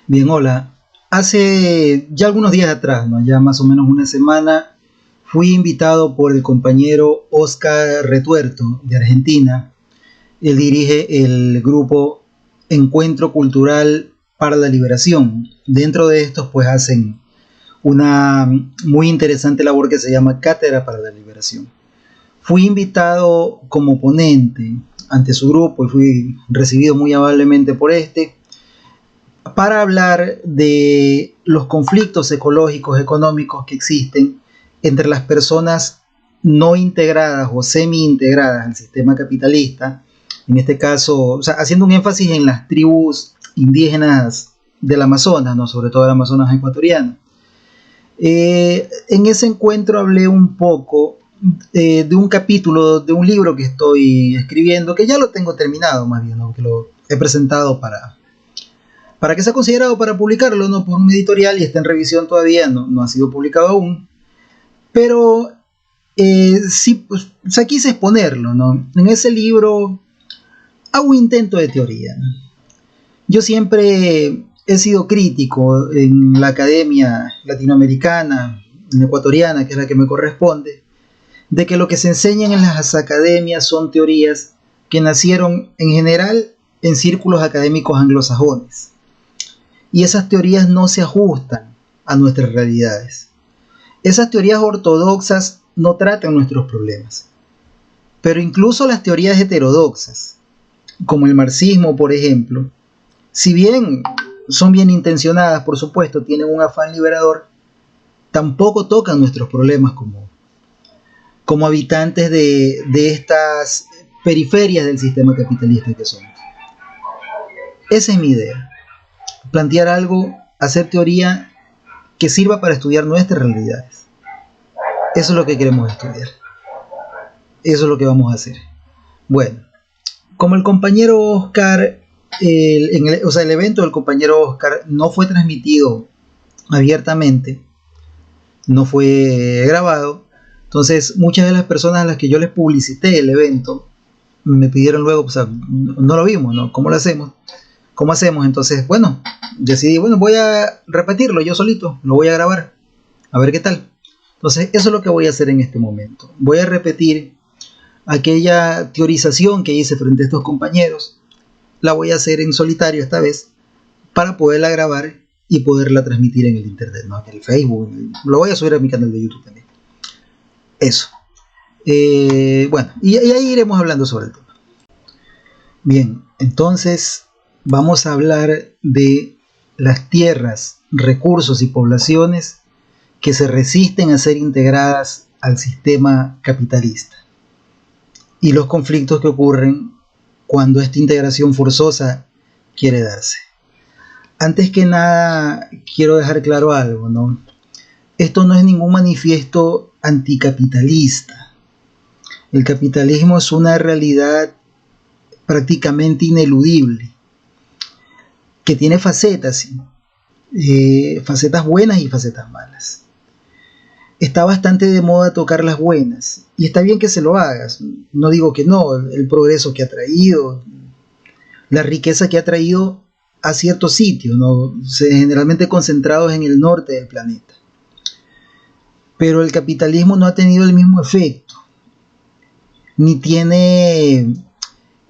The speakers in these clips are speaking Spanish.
Bien, hola. Hace ya algunos días atrás, ¿no? Ya más o menos una semana, fui invitado por el compañero Oscar Retuerto de Argentina. Él dirige el grupo Encuentro Cultural para la Liberación. Dentro de estos, pues hacen una muy interesante labor que se llama Cátedra para la Liberación. Fui invitado como ponente ante su grupo y fui recibido muy amablemente por este para hablar de los conflictos ecológicos, económicos que existen entre las personas no integradas o semi-integradas al sistema capitalista, en este caso, o sea, haciendo un énfasis en las tribus indígenas del Amazonas, ¿no? Sobre todo el Amazonas ecuatoriano. En ese encuentro hablé un poco de un capítulo de un libro que estoy escribiendo, que ya lo tengo terminado más bien, ¿no? Que lo he presentado para que sea considerado para publicarlo, ¿no? Por un editorial y está en revisión todavía, no ha sido publicado aún, pero sí, pues, o sea, quise exponerlo, ¿no? En ese libro hago un intento de teoría, ¿no? Yo siempre he sido crítico en la academia latinoamericana, ecuatoriana, que es la que me corresponde, de que lo que se enseñan en las academias son teorías que nacieron en general en círculos académicos anglosajones. Y esas teorías no se ajustan a nuestras realidades. Esas teorías ortodoxas no tratan nuestros problemas. Pero incluso las teorías heterodoxas, como el marxismo, por ejemplo, si bien son bien intencionadas, por supuesto, tienen un afán liberador, tampoco tocan nuestros problemas como habitantes de estas periferias del sistema capitalista que somos. Esa es mi idea. Plantear algo, hacer teoría que sirva para estudiar nuestras realidades. Eso es lo que queremos estudiar. Eso es lo que vamos a hacer. Bueno, como el compañero Oscar, el evento del compañero Oscar no fue transmitido abiertamente, no fue grabado, entonces muchas de las personas a las que yo les publicité el evento me pidieron luego, o sea, no lo vimos, ¿no? ¿Cómo lo hacemos? ¿Cómo hacemos? Entonces, bueno, decidí, bueno, voy a repetirlo yo solito, lo voy a grabar, a ver qué tal. Entonces, eso es lo que voy a hacer en este momento. Voy a repetir aquella teorización que hice frente a estos compañeros, la voy a hacer en solitario esta vez, para poderla grabar y poderla transmitir en el internet, ¿no? En el Facebook, lo voy a subir a mi canal de YouTube también. Eso. Bueno, y ahí iremos hablando sobre el tema. Bien, entonces vamos a hablar de las tierras, recursos y poblaciones que se resisten a ser integradas al sistema capitalista y los conflictos que ocurren cuando esta integración forzosa quiere darse. Antes que nada, quiero dejar claro algo, ¿no? Esto no es ningún manifiesto anticapitalista. El capitalismo es una realidad prácticamente ineludible, que tiene facetas, ¿sí? Facetas buenas y facetas malas. Está bastante de moda tocar las buenas, y está bien que se lo hagas. No digo que no, el progreso que ha traído, la riqueza que ha traído a ciertos sitios, ¿no? Generalmente concentrados en el norte del planeta. Pero el capitalismo no ha tenido el mismo efecto, ni tiene,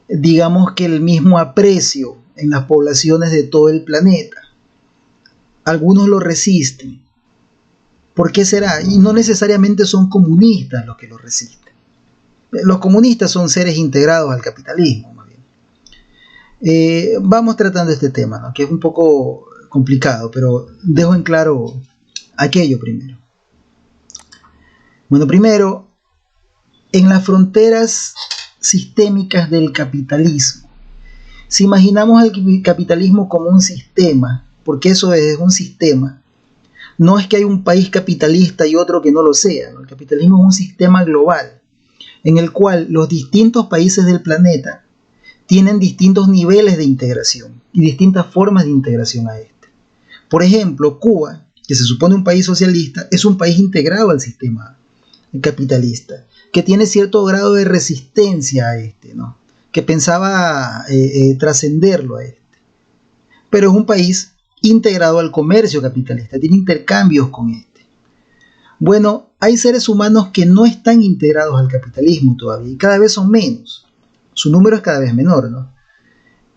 digamos que el mismo aprecio en las poblaciones de todo el planeta. Algunos lo resisten. ¿Por qué será? Y no necesariamente son comunistas los que lo resisten. Los comunistas son seres integrados al capitalismo, más bien. Vamos tratando este tema, ¿no? Que es un poco complicado, pero dejo en claro aquello primero. Bueno, primero, en las fronteras sistémicas del capitalismo, si imaginamos el capitalismo como un sistema, porque eso es un sistema, no es que hay un país capitalista y otro que no lo sea, ¿no? El capitalismo es un sistema global, en el cual los distintos países del planeta tienen distintos niveles de integración y distintas formas de integración a este. Por ejemplo, Cuba, que se supone un país socialista, es un país integrado al sistema capitalista, que tiene cierto grado de resistencia a este, ¿no? Que pensaba trascenderlo a este. Pero es un país integrado al comercio capitalista, tiene intercambios con este. Bueno, hay seres humanos que no están integrados al capitalismo todavía y cada vez son menos. Su número es cada vez menor, ¿no?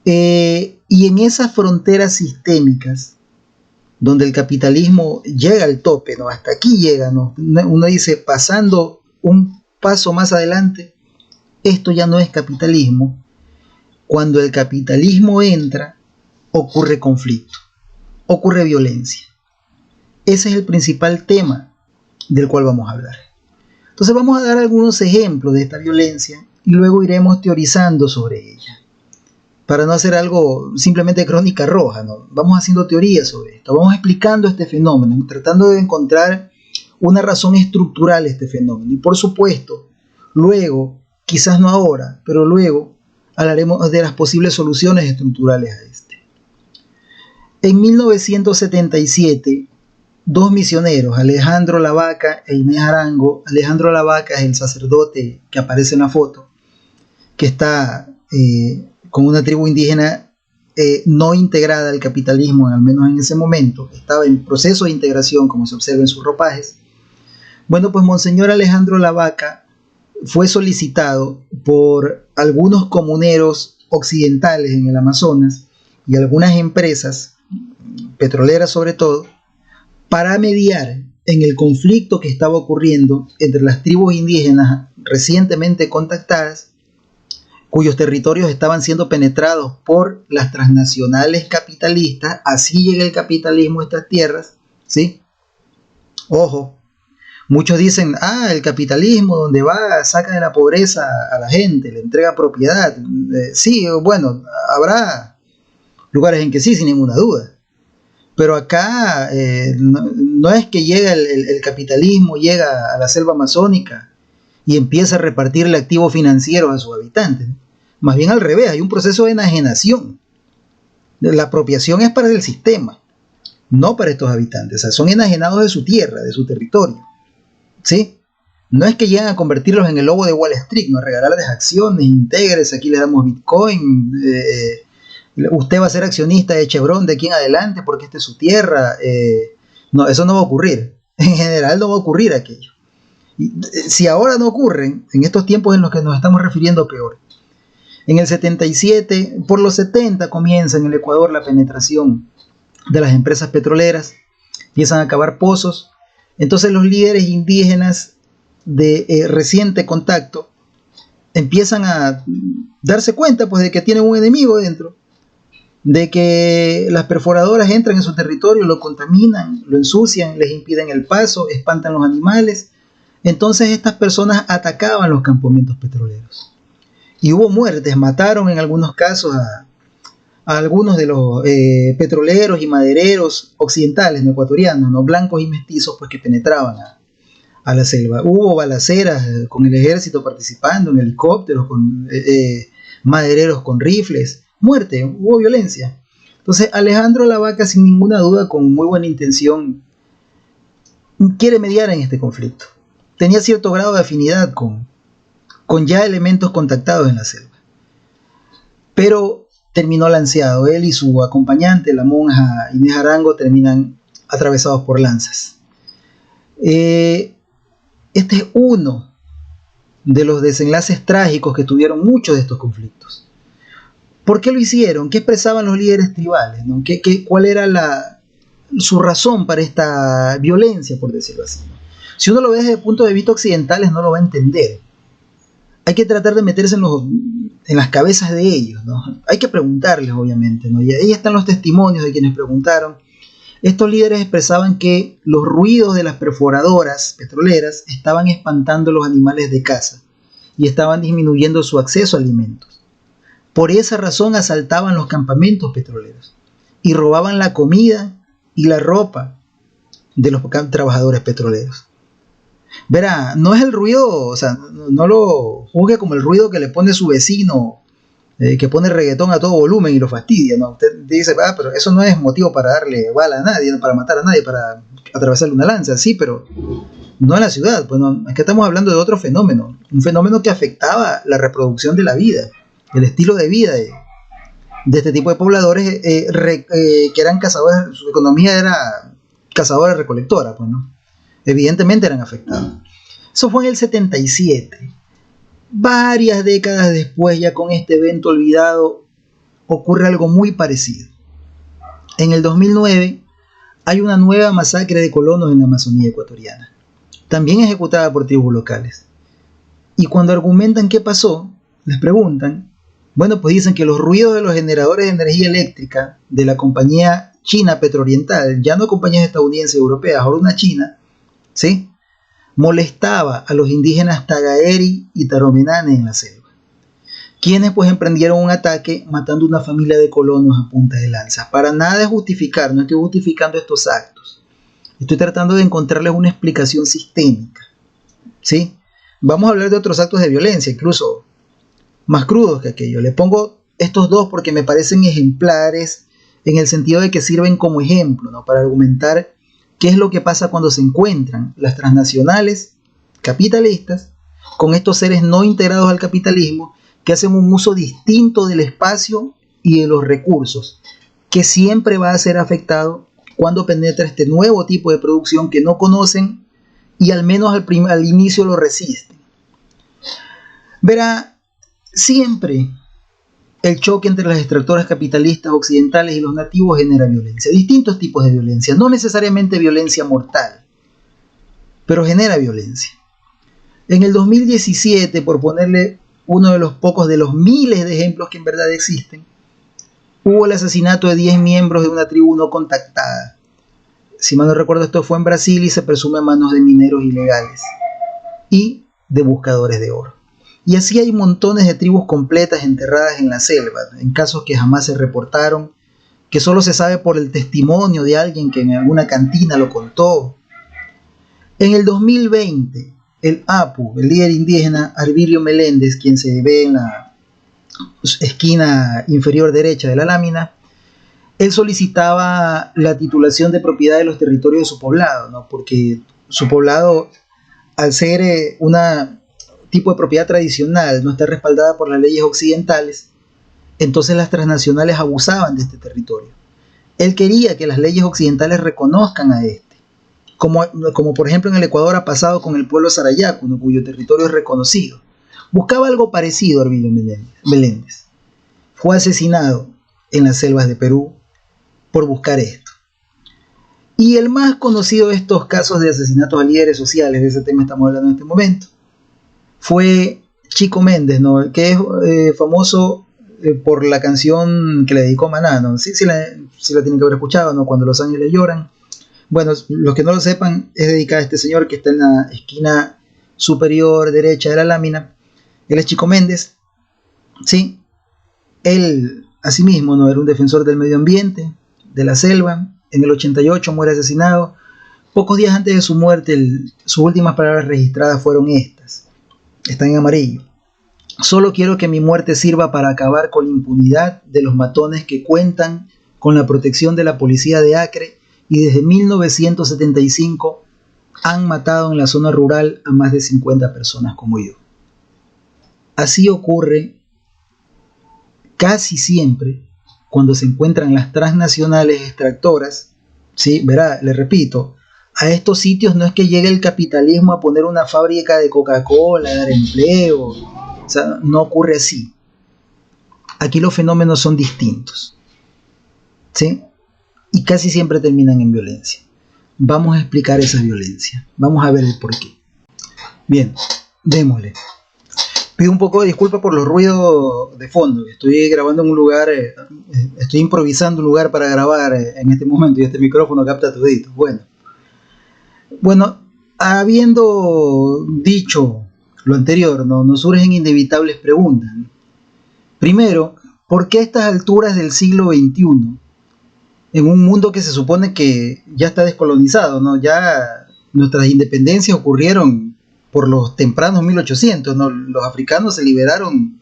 Y en esas fronteras sistémicas, donde el capitalismo llega al tope, ¿no? Hasta aquí llega, ¿no? Uno dice, pasando un paso más adelante, esto ya no es capitalismo. Cuando el capitalismo entra, ocurre conflicto, ocurre violencia. Ese es el principal tema del cual vamos a hablar. Entonces vamos a dar algunos ejemplos de esta violencia y luego iremos teorizando sobre ella. Para no hacer algo simplemente crónica roja, ¿no? Vamos haciendo teorías sobre esto, vamos explicando este fenómeno, tratando de encontrar una razón estructural a este fenómeno. Y por supuesto, luego, quizás no ahora, pero luego hablaremos de las posibles soluciones estructurales a este. En 1977, dos misioneros, Alejandro Lavaca e Inés Arango. Alejandro Lavaca es el sacerdote que aparece en la foto, que está con una tribu indígena no integrada al capitalismo, al menos en ese momento, estaba en proceso de integración, como se observa en sus ropajes. Bueno, pues Monseñor Alejandro Lavaca fue solicitado por algunos comuneros occidentales en el Amazonas y algunas empresas, petroleras sobre todo, para mediar en el conflicto que estaba ocurriendo entre las tribus indígenas recientemente contactadas, cuyos territorios estaban siendo penetrados por las transnacionales capitalistas. Así llega el capitalismo a estas tierras, ¿sí? Ojo, muchos dicen, el capitalismo donde va saca de la pobreza a la gente, le entrega propiedad. Sí, bueno, habrá lugares en que sí, sin ninguna duda. Pero acá no es que llega el capitalismo, llega a la selva amazónica y empieza a repartir el activo financiero a sus habitantes. Más bien al revés, hay un proceso de enajenación. La apropiación es para el sistema, no para estos habitantes. O sea, son enajenados de su tierra, de su territorio, ¿sí? No es que llegan a convertirlos en el lobo de Wall Street, no, a regalarles acciones, integres, aquí les damos Bitcoin, usted va a ser accionista de Chevron de aquí en adelante porque esta es su tierra. No, eso no va a ocurrir. En general no va a ocurrir aquello. Y, si ahora no ocurren, en estos tiempos en los que nos estamos refiriendo, peor. En el 77, por los 70 comienza en el Ecuador la penetración de las empresas petroleras, empiezan a cavar pozos. Entonces los líderes indígenas de reciente contacto empiezan a darse cuenta, pues, de que tienen un enemigo dentro, de que las perforadoras entran en su territorio, lo contaminan, lo ensucian, les impiden el paso, espantan los animales. Entonces estas personas atacaban los campamentos petroleros. Y hubo muertes, mataron en algunos casos a algunos de los petroleros y madereros occidentales, no ecuatorianos, no blancos y mestizos, pues, que penetraban a la selva. Hubo balaceras con el ejército participando, en helicópteros, con madereros con rifles, muerte, hubo violencia. Entonces Alejandro Lavaca, sin ninguna duda, con muy buena intención, quiere mediar en este conflicto. Tenía cierto grado de afinidad con ya elementos contactados en la selva. Pero terminó lanceado. Él y su acompañante, la monja Inés Arango, terminan atravesados por lanzas. Este es uno de los desenlaces trágicos que tuvieron muchos de estos conflictos. ¿Por qué lo hicieron? ¿Qué expresaban los líderes tribales, ¿no? ¿Cuál era su razón para esta violencia, por decirlo así? Si uno lo ve desde el punto de vista occidentales, no lo va a entender. Hay que tratar de meterse en las cabezas de ellos, ¿no? Hay que preguntarles, obviamente, ¿no? Y ahí están los testimonios de quienes preguntaron. Estos líderes expresaban que los ruidos de las perforadoras petroleras estaban espantando los animales de caza y estaban disminuyendo su acceso a alimentos. Por esa razón asaltaban los campamentos petroleros y robaban la comida y la ropa de los trabajadores petroleros. Verá, no es el ruido, o sea, no lo juzgue como el ruido que le pone su vecino, que pone reggaetón a todo volumen y lo fastidia, ¿no? Usted dice, pero eso no es motivo para darle bala a nadie, ¿no? Para matar a nadie, para atravesarle una lanza, sí, pero no en la ciudad, pues no, es que estamos hablando de otro fenómeno, un fenómeno que afectaba la reproducción de la vida, el estilo de vida de este tipo de pobladores que eran cazadores, su economía era cazadora recolectora, pues, ¿no? Evidentemente eran afectados. Eso fue en el 77. Varias décadas después, ya con este evento olvidado, ocurre algo muy parecido. En el 2009 hay una nueva masacre de colonos en la Amazonía ecuatoriana, también ejecutada por tribus locales. Y cuando argumentan qué pasó, les preguntan, bueno, pues dicen que los ruidos de los generadores de energía eléctrica de la compañía china Petrooriental, ya no compañías estadounidenses y europeas, ahora una china, ¿sí?, molestaba a los indígenas Tagaeri y Taromenane en la selva, quienes pues emprendieron un ataque matando una familia de colonos a punta de lanza. Para nada es justificar, no estoy justificando estos actos, estoy tratando de encontrarles una explicación sistémica, ¿sí? Vamos a hablar de otros actos de violencia, incluso más crudos que aquello. Le pongo estos dos porque me parecen ejemplares en el sentido de que sirven como ejemplo, ¿no?, para argumentar qué es lo que pasa cuando se encuentran las transnacionales capitalistas con estos seres no integrados al capitalismo que hacen un uso distinto del espacio y de los recursos, que siempre va a ser afectado cuando penetra este nuevo tipo de producción que no conocen y al menos al inicio lo resisten. Verá, siempre el choque entre las extractoras capitalistas occidentales y los nativos genera violencia, distintos tipos de violencia, no necesariamente violencia mortal, pero genera violencia. En el 2017, por ponerle uno de los pocos de los miles de ejemplos que en verdad existen, hubo el asesinato de 10 miembros de una tribu no contactada. Si mal no recuerdo, esto fue en Brasil y se presume a manos de mineros ilegales y de buscadores de oro. Y así hay montones de tribus completas enterradas en la selva, en casos que jamás se reportaron, que solo se sabe por el testimonio de alguien que en alguna cantina lo contó. En el 2020, el APU, el líder indígena Arbilio Meléndez, quien se ve en la esquina inferior derecha de la lámina, él solicitaba la titulación de propiedad de los territorios de su poblado, ¿no?, porque su poblado, al ser una tipo de propiedad tradicional, no está respaldada por las leyes occidentales, entonces las transnacionales abusaban de este territorio. Él quería que las leyes occidentales reconozcan a este, como por ejemplo en el Ecuador ha pasado con el pueblo Sarayaco, ¿no?, cuyo territorio es reconocido. Buscaba algo parecido a Arbilio Meléndez. Fue asesinado en las selvas de Perú por buscar esto. Y el más conocido de estos casos de asesinatos a líderes sociales, de ese tema estamos hablando en este momento, fue Chico Méndez, ¿no?, que es famoso por la canción que le dedicó Maná, ¿no? Sí la tienen que haber escuchado, ¿no?, Cuando los ángeles lloran. Bueno, los que no lo sepan, es dedicada a este señor que está en la esquina superior derecha de la lámina. Él es Chico Méndez, ¿sí? Él, asimismo, ¿no?, era un defensor del medio ambiente, de la selva. En el 88 muere asesinado. Pocos días antes de su muerte, sus últimas palabras registradas fueron estas. Están en amarillo. Solo quiero que mi muerte sirva para acabar con la impunidad de los matones que cuentan con la protección de la policía de Acre y desde 1975 han matado en la zona rural a más de 50 personas como yo. Así ocurre casi siempre cuando se encuentran las transnacionales extractoras, ¿sí? Verá, le repito, a estos sitios no es que llegue el capitalismo a poner una fábrica de Coca-Cola, a dar empleo, o sea, no ocurre así. Aquí los fenómenos son distintos, ¿sí? Y casi siempre terminan en violencia. Vamos a explicar esa violencia, vamos a ver el porqué. Bien, démosle. Pido un poco de disculpa por los ruidos de fondo. Estoy grabando en un lugar, estoy improvisando un lugar para grabar en este momento y este micrófono capta todito. Bueno, habiendo dicho lo anterior, ¿no?, nos surgen inevitables preguntas. Primero, ¿por qué a estas alturas del siglo XXI, en un mundo que se supone que ya está descolonizado, ¿no?, ya nuestras independencias ocurrieron por los tempranos 1800, ¿no?, los africanos se liberaron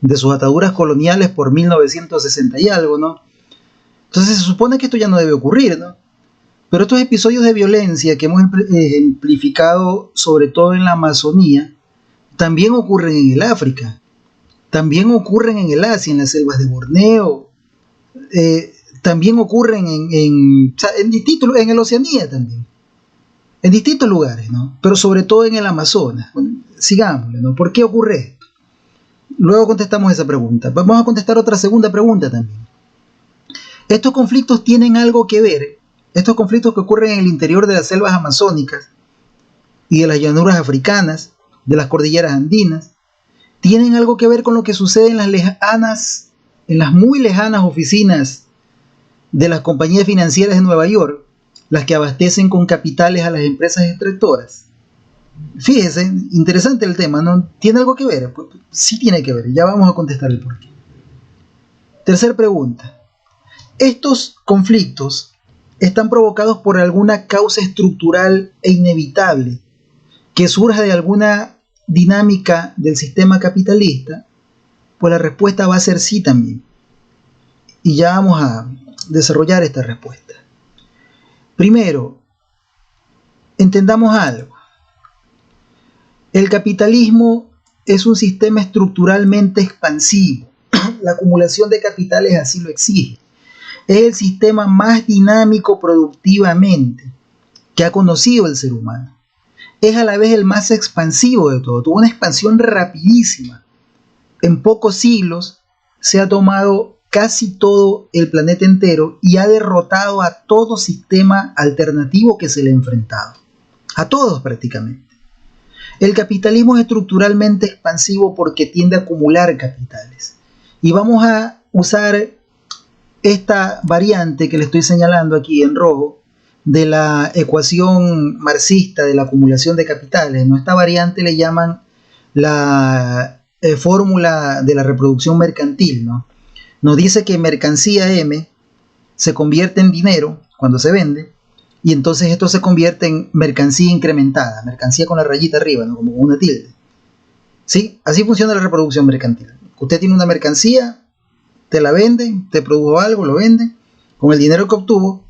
de sus ataduras coloniales por 1960 y algo, ¿no? Entonces se supone que esto ya no debe ocurrir, ¿no? Pero estos episodios de violencia que hemos ejemplificado sobre todo en la Amazonía, también ocurren en el África, también ocurren en el Asia, en las selvas de Borneo, también ocurren en la Oceanía también, en distintos lugares, ¿no? Pero sobre todo en el Amazonas. Bueno, sigámosle, ¿no? ¿Por qué ocurre esto? Luego contestamos esa pregunta. Vamos a contestar otra segunda pregunta también. Estos conflictos tienen algo que ver, estos conflictos que ocurren en el interior de las selvas amazónicas y de las llanuras africanas, de las cordilleras andinas, tienen algo que ver con lo que sucede en las muy lejanas oficinas de las compañías financieras de Nueva York, las que abastecen con capitales a las empresas extractoras. Fíjese, interesante el tema, ¿no? ¿Tiene algo que ver? Pues, sí tiene que ver, ya vamos a contestar el porqué. Tercera pregunta. ¿Estos conflictos están provocados por alguna causa estructural e inevitable que surja de alguna dinámica del sistema capitalista? Pues la respuesta va a ser sí también. Y ya vamos a desarrollar esta respuesta. Primero, entendamos algo. El capitalismo es un sistema estructuralmente expansivo. La acumulación de capitales así lo exige. Es el sistema más dinámico productivamente que ha conocido el ser humano. Es a la vez el más expansivo de todo. Tuvo una expansión rapidísima. En pocos siglos se ha tomado casi todo el planeta entero y ha derrotado a todo sistema alternativo que se le ha enfrentado. A todos prácticamente. El capitalismo es estructuralmente expansivo porque tiende a acumular capitales. Y vamos a usar esta variante que le estoy señalando aquí en rojo de la ecuación marxista de la acumulación de capitales, ¿no? Esta variante le llaman la fórmula de la reproducción mercantil, ¿no? Nos dice que mercancía M se convierte en dinero cuando se vende, y entonces esto se convierte en mercancía incrementada, mercancía con la rayita arriba, ¿no? Como una tilde. ¿Sí? Así funciona la reproducción mercantil. Usted tiene una mercancía, te la vende, te produjo algo, lo vende, con el dinero que obtuvo,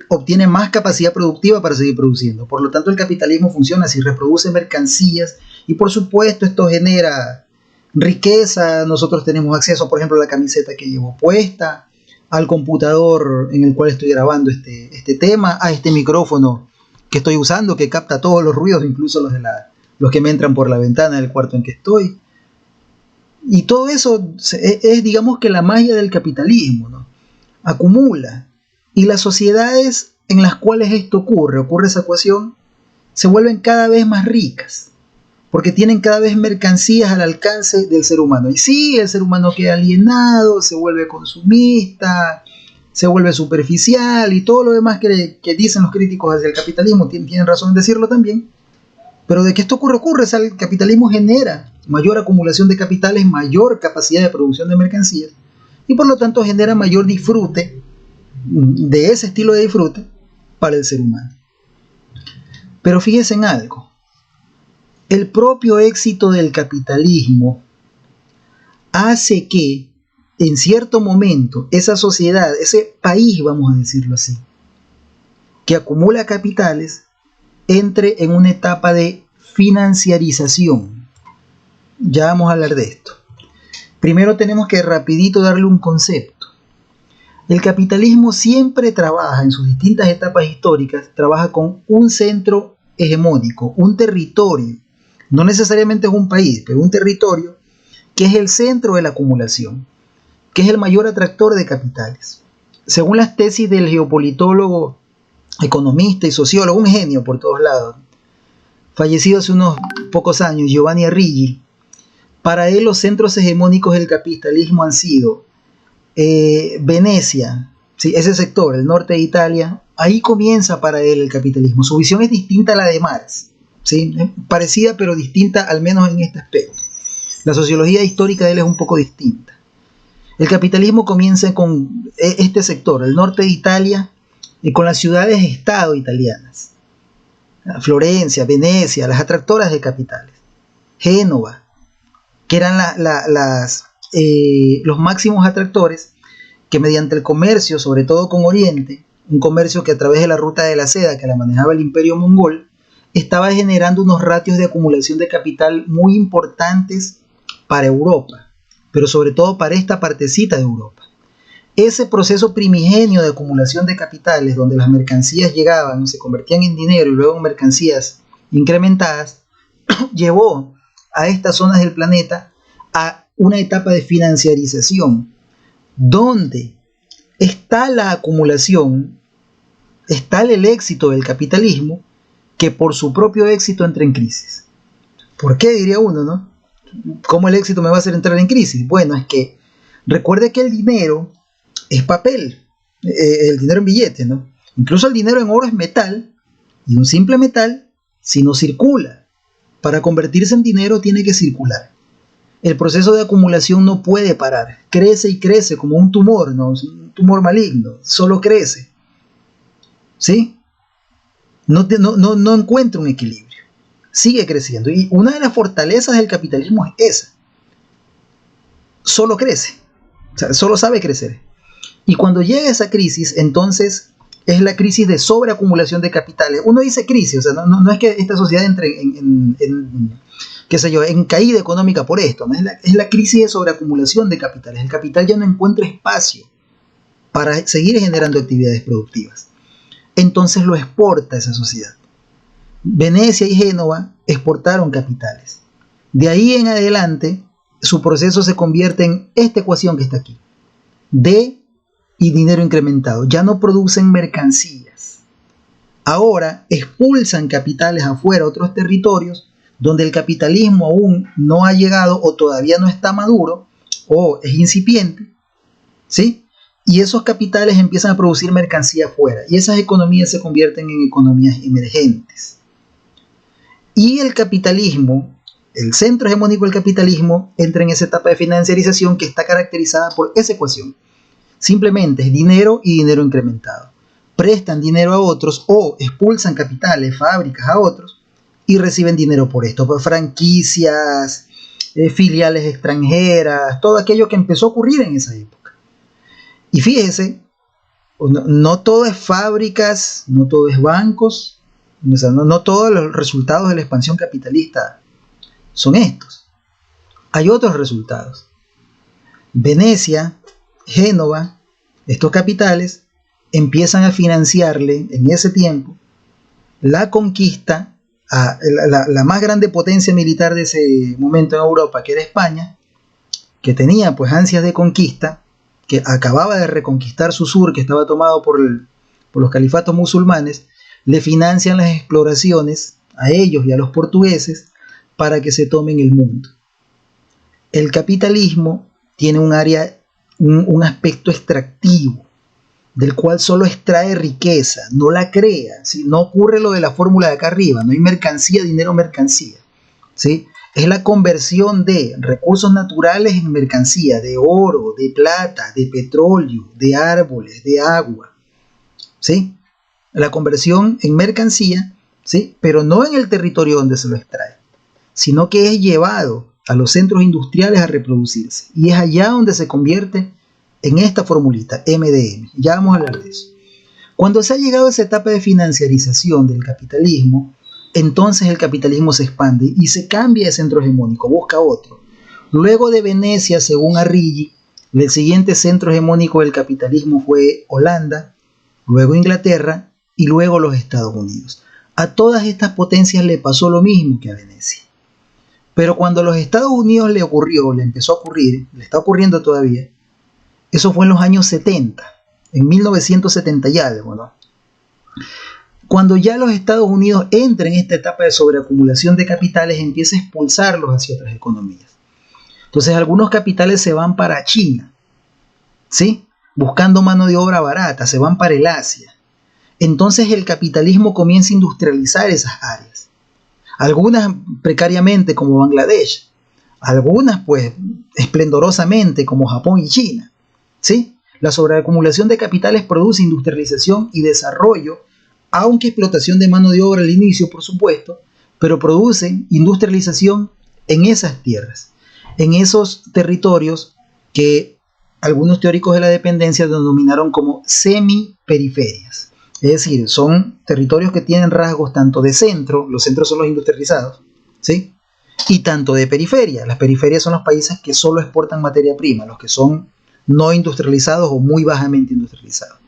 obtiene más capacidad productiva para seguir produciendo. Por lo tanto, el capitalismo funciona así, reproduce mercancías, y por supuesto esto genera riqueza. Nosotros tenemos acceso, por ejemplo, a la camiseta que llevo puesta, al computador en el cual estoy grabando este tema, a este micrófono que estoy usando, que capta todos los ruidos, incluso los que me entran por la ventana del cuarto en que estoy. Y todo eso es, digamos, que la magia del capitalismo, ¿no? Acumula. Y las sociedades en las cuales esto ocurre esa ecuación, se vuelven cada vez más ricas, porque tienen cada vez mercancías al alcance del ser humano. Y sí, el ser humano queda alienado, se vuelve consumista, se vuelve superficial y todo lo demás que dicen los críticos hacia el capitalismo, tienen razón en decirlo también. Pero de que esto ocurre, o sea, el capitalismo genera mayor acumulación de capitales, mayor capacidad de producción de mercancías, y por lo tanto genera mayor disfrute, de ese estilo de disfrute, para el ser humano. Pero fíjense en algo. El propio éxito del capitalismo hace que, en cierto momento, esa sociedad, ese país, vamos a decirlo así, que acumula capitales, entre en una etapa de financiarización. Ya vamos a hablar de esto. Primero tenemos que rapidito darle un concepto. El capitalismo siempre trabaja, en sus distintas etapas históricas, trabaja con un centro hegemónico, un territorio. No necesariamente es un país, pero un territorio que es el centro de la acumulación, que es el mayor atractor de capitales. Según las tesis del geopolitólogo, economista y sociólogo, un genio por todos lados, fallecido hace unos pocos años, Giovanni Arrighi, para él los centros hegemónicos del capitalismo han sido Venecia, ¿sí? Ese sector, el norte de Italia, ahí comienza para él el capitalismo. Su visión es distinta a la de Marx, ¿sí? Parecida pero distinta, al menos en este aspecto. La sociología histórica de él es un poco distinta. El capitalismo comienza con este sector, el norte de Italia, y con las ciudades-estado italianas. Florencia, Venecia, las atractoras de capitales. Génova, que eran los máximos atractores que mediante el comercio, sobre todo con Oriente, un comercio que a través de la ruta de la seda que la manejaba el imperio mongol, estaba generando unos ratios de acumulación de capital muy importantes para Europa, pero sobre todo para esta partecita de Europa. ese proceso primigenio de acumulación de capitales, donde las mercancías llegaban, se convertían en dinero y luego en mercancías incrementadas, llevó a estas zonas del planeta a una etapa de financiarización, donde está la acumulación, está el éxito del capitalismo, que por su propio éxito entra en crisis. ¿Por qué? Diría uno, ¿no? ¿Cómo el éxito me va a hacer entrar en crisis? Bueno, es que recuerde que el dinero es papel, el dinero en billetes, ¿no? Incluso el dinero en oro es metal, y un simple metal, si no circula, para convertirse en dinero tiene que circular. El proceso de acumulación no puede parar, crece y crece como un tumor, ¿no? Un tumor maligno, solo crece, ¿sí? No encuentra un equilibrio, sigue creciendo, y una de las fortalezas del capitalismo es esa, solo crece, o sea, solo sabe crecer. Y cuando llega esa crisis, entonces es la crisis de sobreacumulación de capitales. Uno dice crisis, o sea, no es que esta sociedad entre qué sé yo, en caída económica por esto, ¿no? Es la crisis de sobreacumulación de capitales. El capital ya no encuentra espacio para seguir generando actividades productivas. Entonces lo exporta esa sociedad. Venecia y Génova exportaron capitales. De ahí en adelante, su proceso se convierte en esta ecuación que está aquí. D y dinero incrementado. Ya no producen mercancías. Ahora expulsan capitales afuera a otros territorios donde el capitalismo aún no ha llegado o todavía no está maduro o es incipiente, ¿sí? Y esos capitales empiezan a producir mercancía afuera y esas economías se convierten en economías emergentes. Y el capitalismo, el centro hegemónico del capitalismo, entra en esa etapa de financiarización que está caracterizada por esa ecuación. Simplemente es dinero y dinero incrementado. Prestan dinero a otros o expulsan capitales, fábricas a otros y reciben dinero por esto, por franquicias, filiales extranjeras, todo aquello que empezó a ocurrir en esa época. Y fíjese, no todo es fábricas, no todo es bancos, o sea, no todos los resultados de la expansión capitalista son estos. Hay otros resultados. Venecia, Génova, estos capitales empiezan a financiarle en ese tiempo la conquista a la más grande potencia militar de ese momento en Europa, que era España, que tenía pues ansias de conquista, que acababa de reconquistar su sur, que estaba tomado por los califatos musulmanes. Le financian las exploraciones a ellos y a los portugueses para que se tomen el mundo. El capitalismo tiene un aspecto extractivo, del cual solo extrae riqueza, no la crea, ¿sí? No ocurre lo de la fórmula de acá arriba, no hay mercancía, dinero, mercancía, ¿sí? Es la conversión de recursos naturales en mercancía, de oro, de plata, de petróleo, de árboles, de agua, ¿sí? La conversión en mercancía, ¿sí? Pero no en el territorio donde se lo extrae, sino que es llevado a los centros industriales a reproducirse. Y es allá donde se convierte en esta formulita, MDM. Ya vamos a hablar de eso. Cuando se ha llegado a esa etapa de financiarización del capitalismo, entonces el capitalismo se expande y se cambia de centro hegemónico, busca otro. Luego de Venecia, según Arrighi, el siguiente centro hegemónico del capitalismo fue Holanda, luego Inglaterra y luego los Estados Unidos. A todas estas potencias le pasó lo mismo que a Venecia. Pero cuando a los Estados Unidos le empezó a ocurrir, le está ocurriendo todavía, eso fue en los años 70, en 1970 y algo, ¿no? Cuando ya los Estados Unidos entran en esta etapa de sobreacumulación de capitales, empieza a expulsarlos hacia otras economías. Entonces algunos capitales se van para China, ¿sí? Buscando mano de obra barata, se van para el Asia. Entonces el capitalismo comienza a industrializar esas áreas. Algunas precariamente como Bangladesh, algunas pues esplendorosamente como Japón y China, ¿sí? La sobreacumulación de capitales produce industrialización y desarrollo, aunque explotación de mano de obra al inicio, por supuesto, pero produce industrialización en esas tierras, en esos territorios que algunos teóricos de la dependencia denominaron como semiperiferias. Es decir, son territorios que tienen rasgos tanto de centro, los centros son los industrializados, ¿sí? Y tanto de periferia. Las periferias son los países que solo exportan materia prima, los que son no industrializados o muy bajamente industrializados.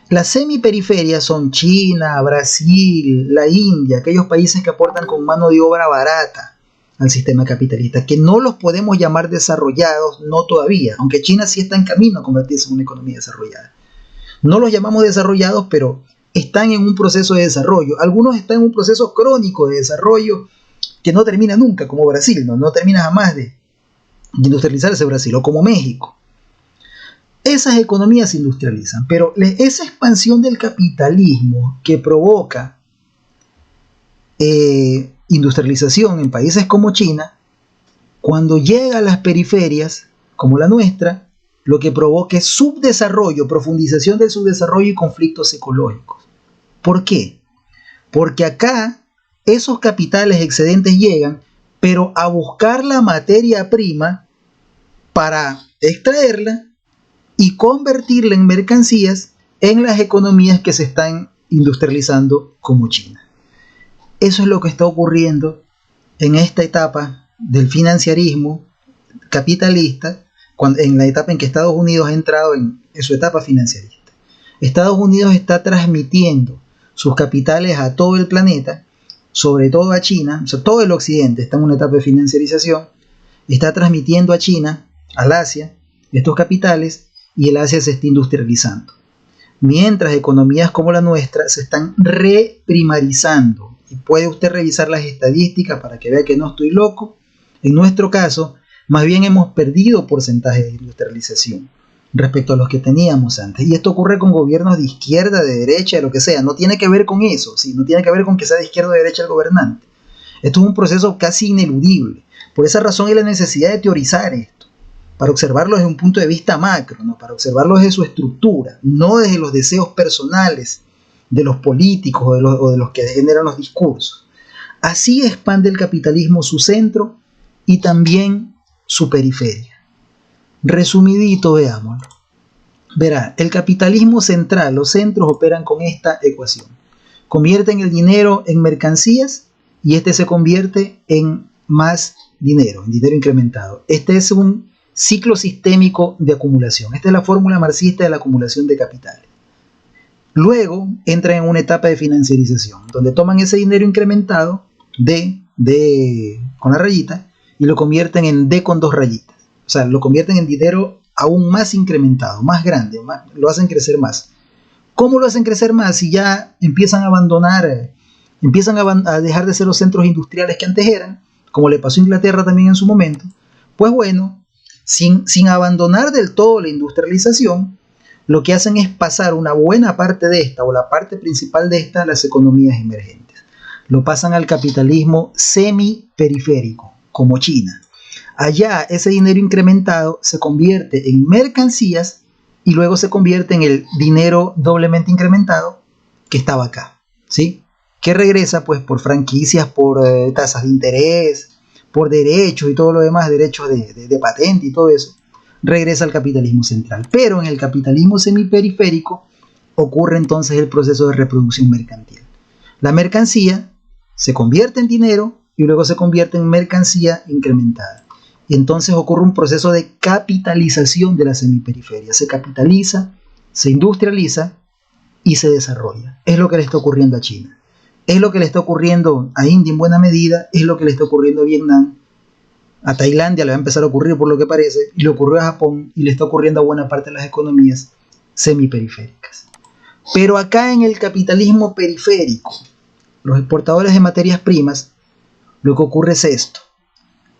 Las semiperiferias son China, Brasil, la India, aquellos países que aportan con mano de obra barata al sistema capitalista, que no los podemos llamar desarrollados, no todavía, aunque China sí está en camino a convertirse en una economía desarrollada. No los llamamos desarrollados, pero están en un proceso de desarrollo. Algunos están en un proceso crónico de desarrollo que no termina nunca, como Brasil, no termina jamás de industrializarse Brasil, o como México. Esas economías se industrializan, pero esa expansión del capitalismo que provoca industrialización en países como China, cuando llega a las periferias, como la nuestra, lo que provoca es subdesarrollo, profundización del subdesarrollo y conflictos ecológicos. ¿Por qué? Porque acá esos capitales excedentes llegan, pero a buscar la materia prima para extraerla y convertirla en mercancías en las economías que se están industrializando como China. Eso es lo que está ocurriendo en esta etapa del financiarismo capitalista, en la etapa en que Estados Unidos ha entrado en su etapa financiarista. Estados Unidos está transmitiendo sus capitales a todo el planeta, sobre todo a China, o sea, todo el occidente está en una etapa de financiarización, está transmitiendo a China, al Asia, estos capitales, y el Asia se está industrializando. Mientras economías como la nuestra se están reprimarizando. Y puede usted revisar las estadísticas para que vea que no estoy loco. En nuestro caso, más bien hemos perdido porcentaje de industrialización respecto a los que teníamos antes. Y esto ocurre con gobiernos de izquierda, de derecha, de lo que sea. No tiene que ver con eso, ¿sí? No tiene que ver con que sea de izquierda o de derecha el gobernante. Esto es un proceso casi ineludible. Por esa razón hay la necesidad de teorizar esto, para observarlo desde un punto de vista macro, ¿no? Para observarlo desde su estructura, no desde los deseos personales de los políticos o de los que generan los discursos. Así expande el capitalismo su centro y también su periferia. Resumidito, veámoslo. Verá, el capitalismo central, los centros operan con esta ecuación. Convierten el dinero en mercancías y este se convierte en más dinero, en dinero incrementado. Este es un ciclo sistémico de acumulación. Esta es la fórmula marxista de la acumulación de capitales. Luego entran en una etapa de financiarización, donde toman ese dinero incrementado, D con la rayita, y lo convierten en D con dos rayitas. O sea, lo convierten en dinero aún más incrementado, más grande, lo hacen crecer más. ¿Cómo lo hacen crecer más si ya empiezan a abandonar, a dejar de ser los centros industriales que antes eran, como le pasó a Inglaterra también en su momento? Pues bueno, sin abandonar del todo la industrialización, lo que hacen es pasar una buena parte de esta, o la parte principal de esta, a las economías emergentes. Lo pasan al capitalismo semiperiférico, como China. Allá ese dinero incrementado se convierte en mercancías y luego se convierte en el dinero doblemente incrementado que estaba acá, ¿sí? Que regresa pues por franquicias, por tasas de interés, por derechos y todo lo demás, derechos de patente y todo eso, regresa al capitalismo central. Pero en el capitalismo semiperiférico ocurre entonces el proceso de reproducción mercantil. La mercancía se convierte en dinero y luego se convierte en mercancía incrementada. Y entonces ocurre un proceso de capitalización de la semiperiferia. Se capitaliza, se industrializa y se desarrolla. Es lo que le está ocurriendo a China. Es lo que le está ocurriendo a India en buena medida, es lo que le está ocurriendo a Vietnam, a Tailandia le va a empezar a ocurrir por lo que parece, y le ocurrió a Japón y le está ocurriendo a buena parte de las economías semiperiféricas. Pero acá en el capitalismo periférico, los exportadores de materias primas, lo que ocurre es esto.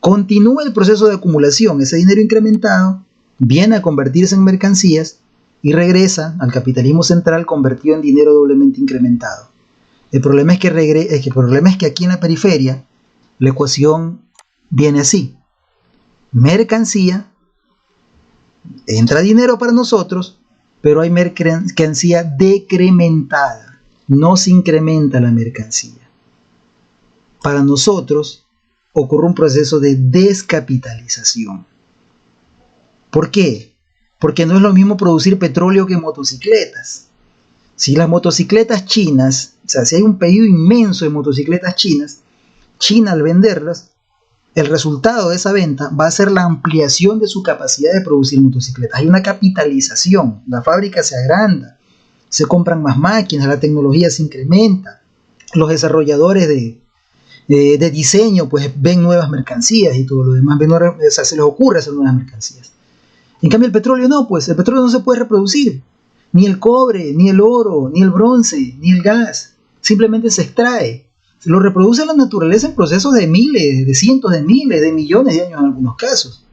Continúa el proceso de acumulación, ese dinero incrementado viene a convertirse en mercancías y regresa al capitalismo central convertido en dinero doblemente incrementado. El problema es que aquí en la periferia la ecuación viene así. Mercancía, entra dinero para nosotros, pero hay mercancía decrementada, no se incrementa la mercancía. Para nosotros ocurre un proceso de descapitalización. ¿Por qué? Porque no es lo mismo producir petróleo que motocicletas. Si las motocicletas chinas, o sea, si hay un pedido inmenso de motocicletas chinas, China al venderlas, el resultado de esa venta va a ser la ampliación de su capacidad de producir motocicletas. Hay una capitalización, la fábrica se agranda, se compran más máquinas, la tecnología se incrementa, los desarrolladores de diseño pues ven nuevas mercancías y todo lo demás, o sea, se les ocurre hacer nuevas mercancías. En cambio el petróleo no, pues el petróleo no se puede reproducir, ni el cobre, ni el oro, ni el bronce, ni el gas, simplemente se extrae. Se lo reproduce la naturaleza en procesos de miles, de cientos de miles, de millones de años en algunos casos.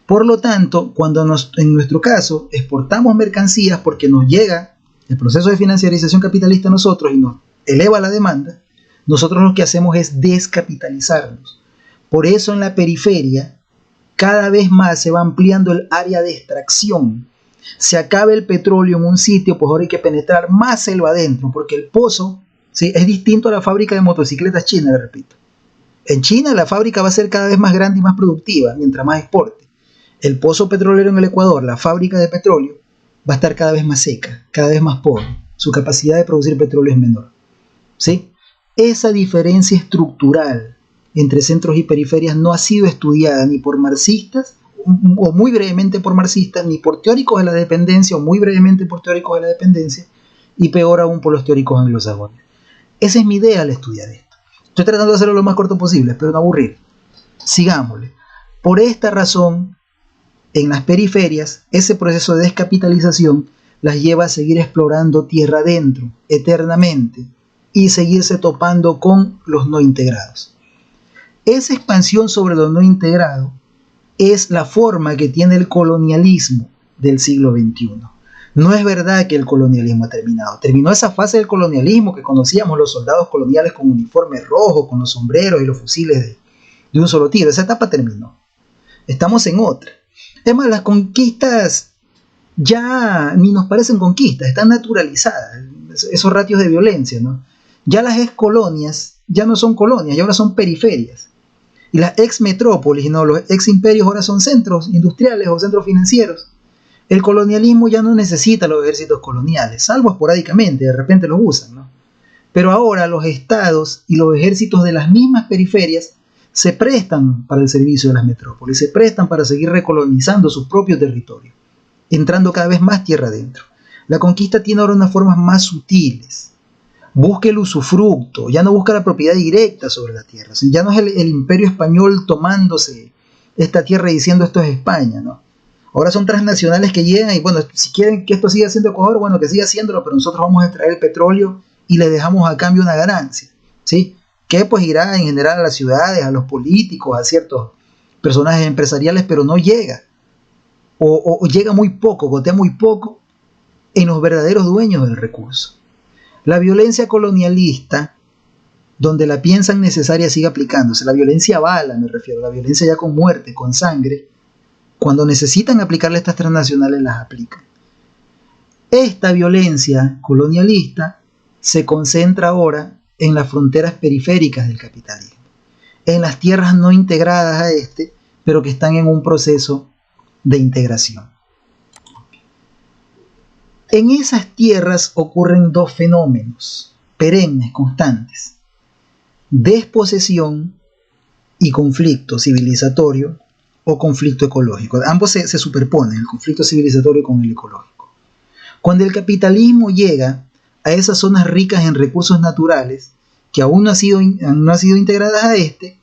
Por lo tanto, cuando en nuestro caso exportamos mercancías porque nos llega el proceso de financiarización capitalista a nosotros y nos eleva la demanda, nosotros lo que hacemos es descapitalizarnos. Por eso en la periferia cada vez más se va ampliando el área de extracción. Se acaba el petróleo en un sitio, pues ahora hay que penetrar más selva adentro, porque el pozo, ¿sí?, es distinto a la fábrica de motocicletas china, le repito. En China la fábrica va a ser cada vez más grande y más productiva, mientras más exporte. El pozo petrolero en el Ecuador, la fábrica de petróleo, va a estar cada vez más seca, cada vez más pobre. Su capacidad de producir petróleo es menor, ¿sí? Esa diferencia estructural entre centros y periferias no ha sido estudiada ni por marxistas, o muy brevemente por marxistas, ni por teóricos de la dependencia, o muy brevemente por teóricos de la dependencia, y peor aún por los teóricos anglosajones. Esa es mi idea al estudiar esto. Estoy tratando de hacerlo lo más corto posible, espero no aburrir. Sigámosle. Por esta razón, en las periferias, ese proceso de descapitalización las lleva a seguir explorando tierra adentro, eternamente, y seguirse topando con los no integrados. Esa expansión sobre los no integrados es la forma que tiene el colonialismo del siglo XXI. No es verdad que el colonialismo ha terminado. Terminó esa fase del colonialismo que conocíamos los soldados coloniales con uniformes rojos, con los sombreros y los fusiles de un solo tiro. Esa etapa terminó. Estamos en otra. Es más, las conquistas ya ni nos parecen conquistas, están naturalizadas. Esos ratios de violencia, ¿no? Ya las ex colonias ya no son colonias, ya ahora son periferias. Y las ex metrópolis, ¿no?, los ex imperios ahora son centros industriales o centros financieros. El colonialismo ya no necesita los ejércitos coloniales, salvo esporádicamente, de repente los usan, ¿no? Pero ahora los estados y los ejércitos de las mismas periferias se prestan para el servicio de las metrópolis, se prestan para seguir recolonizando sus propios territorios, entrando cada vez más tierra adentro. La conquista tiene ahora unas formas más sutiles. Busca el usufructo, ya no busca la propiedad directa sobre la tierra. Ya no es el imperio español tomándose esta tierra y diciendo esto es España, ¿no? Ahora son transnacionales que llegan y bueno, si quieren que esto siga siendo Ecuador, bueno, que siga haciéndolo, pero nosotros vamos a extraer el petróleo y le dejamos a cambio una ganancia, ¿sí? Que pues irá en general a las ciudades, a los políticos, a ciertos personajes empresariales, pero no llega. O llega muy poco, gotea muy poco en los verdaderos dueños del recurso. La violencia colonialista, donde la piensan necesaria, sigue aplicándose. La violencia a bala, me refiero, la violencia ya con muerte, con sangre. Cuando necesitan aplicarle estas transnacionales, las aplican. Esta violencia colonialista se concentra ahora en las fronteras periféricas del capitalismo, en las tierras no integradas a este, pero que están en un proceso de integración. En esas tierras ocurren dos fenómenos perennes, constantes: desposesión y conflicto civilizatorio o conflicto ecológico. Ambos se superponen, el conflicto civilizatorio con el ecológico. Cuando el capitalismo llega a esas zonas ricas en recursos naturales, que aún no han sido integradas a este,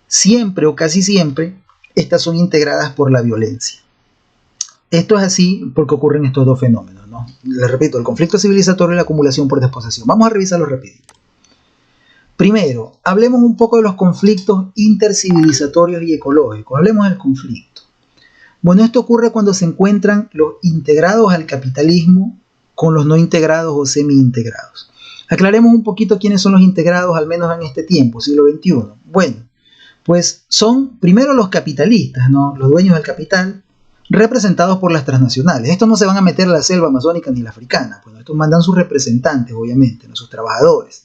siempre o casi siempre, estas son integradas por la violencia. Esto es así porque ocurren estos dos fenómenos, ¿no? Les repito, el conflicto civilizatorio y la acumulación por desposesión. Vamos a revisarlo rapidito. Primero, hablemos un poco de los conflictos intercivilizatorios y ecológicos. Hablemos del conflicto. Bueno, esto ocurre cuando se encuentran los integrados al capitalismo con los no integrados o semi-integrados. Aclaremos un poquito quiénes son los integrados, al menos en este tiempo, siglo XXI. Bueno, pues son primero los capitalistas, ¿no?, los dueños del capital, representados por las transnacionales. Estos no se van a meter a la selva amazónica ni la africana, pues estos mandan sus representantes, obviamente, ¿no?, sus trabajadores.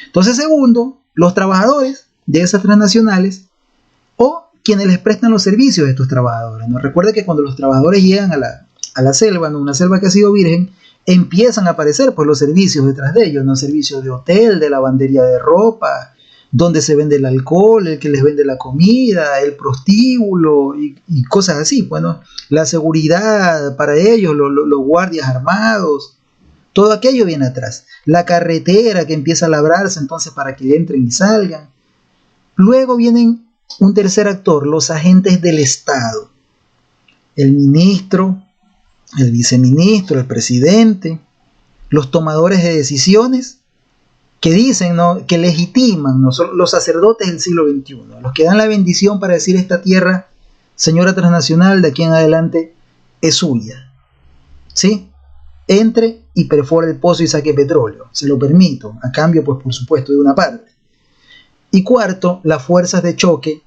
Entonces, segundo, los trabajadores de esas transnacionales o quienes les prestan los servicios de estos trabajadores, ¿no? Recuerda que cuando los trabajadores llegan a la selva, ¿no?, una selva que ha sido virgen, empiezan a aparecer pues los servicios detrás de ellos, ¿no?, servicios de hotel, de lavandería de ropa, donde se vende el alcohol, el que les vende la comida, el prostíbulo y cosas así. Bueno, la seguridad para ellos, los guardias armados, todo aquello viene atrás. La carretera que empieza a labrarse entonces para que entren y salgan. Luego vienen un tercer actor, los agentes del Estado. El ministro, el viceministro, el presidente, los tomadores de decisiones que dicen, ¿no?, que legitiman, ¿no?, son los sacerdotes del siglo XXI, los que dan la bendición para decir esta tierra, señora transnacional, de aquí en adelante es suya. ¿Sí? Entre y perfore el pozo y saque petróleo. Se lo permito, a cambio, pues por supuesto, de una parte. Y cuarto, las fuerzas de choque,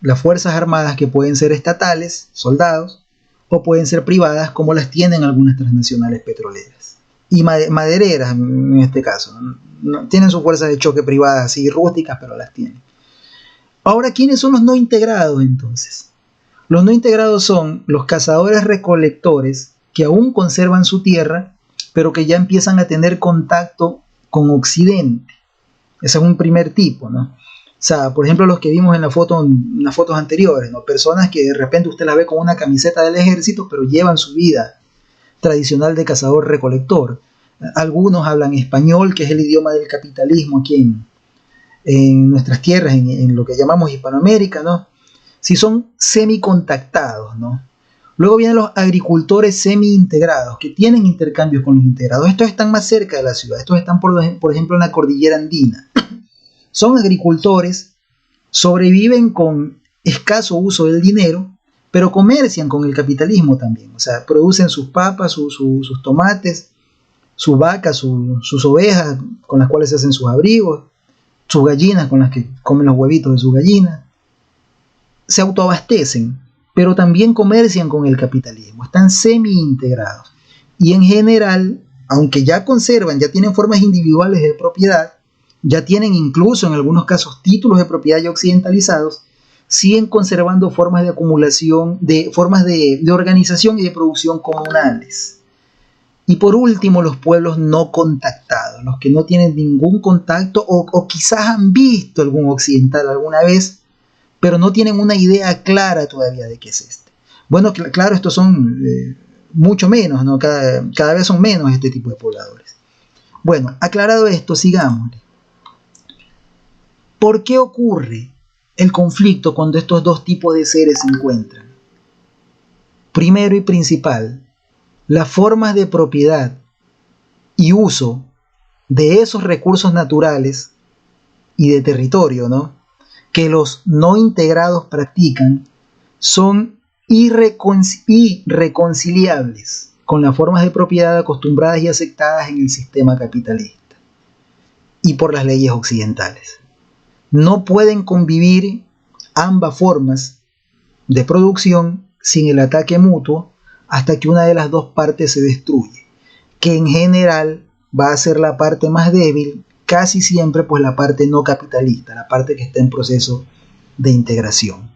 las fuerzas armadas que pueden ser estatales, soldados, o pueden ser privadas, como las tienen algunas transnacionales petroleras. Y madereras, en este caso. No, tienen sus fuerzas de choque privadas, así rústicas, pero las tienen. Ahora, ¿quiénes son los no integrados entonces? Los no integrados son los cazadores-recolectores que aún conservan su tierra, pero que ya empiezan a tener contacto con Occidente. Ese es un primer tipo, ¿no? O sea, por ejemplo, los que vimos en las fotos anteriores, ¿no? Personas que de repente usted las ve con una camiseta del ejército, pero llevan su vida tradicional de cazador-recolector. Algunos hablan español, que es el idioma del capitalismo aquí en nuestras tierras, en lo que llamamos Hispanoamérica, ¿no? Si son semi-contactados, ¿no? Luego vienen los agricultores semi-integrados, que tienen intercambios con los integrados. Estos están más cerca de la ciudad, estos están, por ejemplo, en la cordillera andina. Son agricultores, sobreviven con escaso uso del dinero, pero comercian con el capitalismo también. O sea, producen sus papas, sus tomates, sus vacas, sus ovejas, con las cuales se hacen sus abrigos, sus gallinas, con las que comen los huevitos de sus gallinas. Se autoabastecen, pero también comercian con el capitalismo. Están semi-integrados. Y en general, aunque ya conservan, ya tienen formas individuales de propiedad, ya tienen incluso en algunos casos títulos de propiedad ya occidentalizados, siguen conservando formas de acumulación, formas de organización y de producción comunales. Y por último, los pueblos no contactados, los que no tienen ningún contacto o quizás han visto algún occidental alguna vez, pero no tienen una idea clara todavía de qué es este. Bueno, claro, estos son mucho menos, ¿no? Cada vez son menos este tipo de pobladores. Bueno, aclarado esto, sigamos. ¿Por qué ocurre el conflicto cuando estos dos tipos de seres se encuentran? Primero y principal, las formas de propiedad y uso de esos recursos naturales y de territorio, ¿no?, que los no integrados practican son irreconciliables con las formas de propiedad acostumbradas y aceptadas en el sistema capitalista y por las leyes occidentales. No pueden convivir ambas formas de producción sin el ataque mutuo hasta que una de las dos partes se destruye, que en general va a ser la parte más débil, casi siempre pues la parte no capitalista, la parte que está en proceso de integración.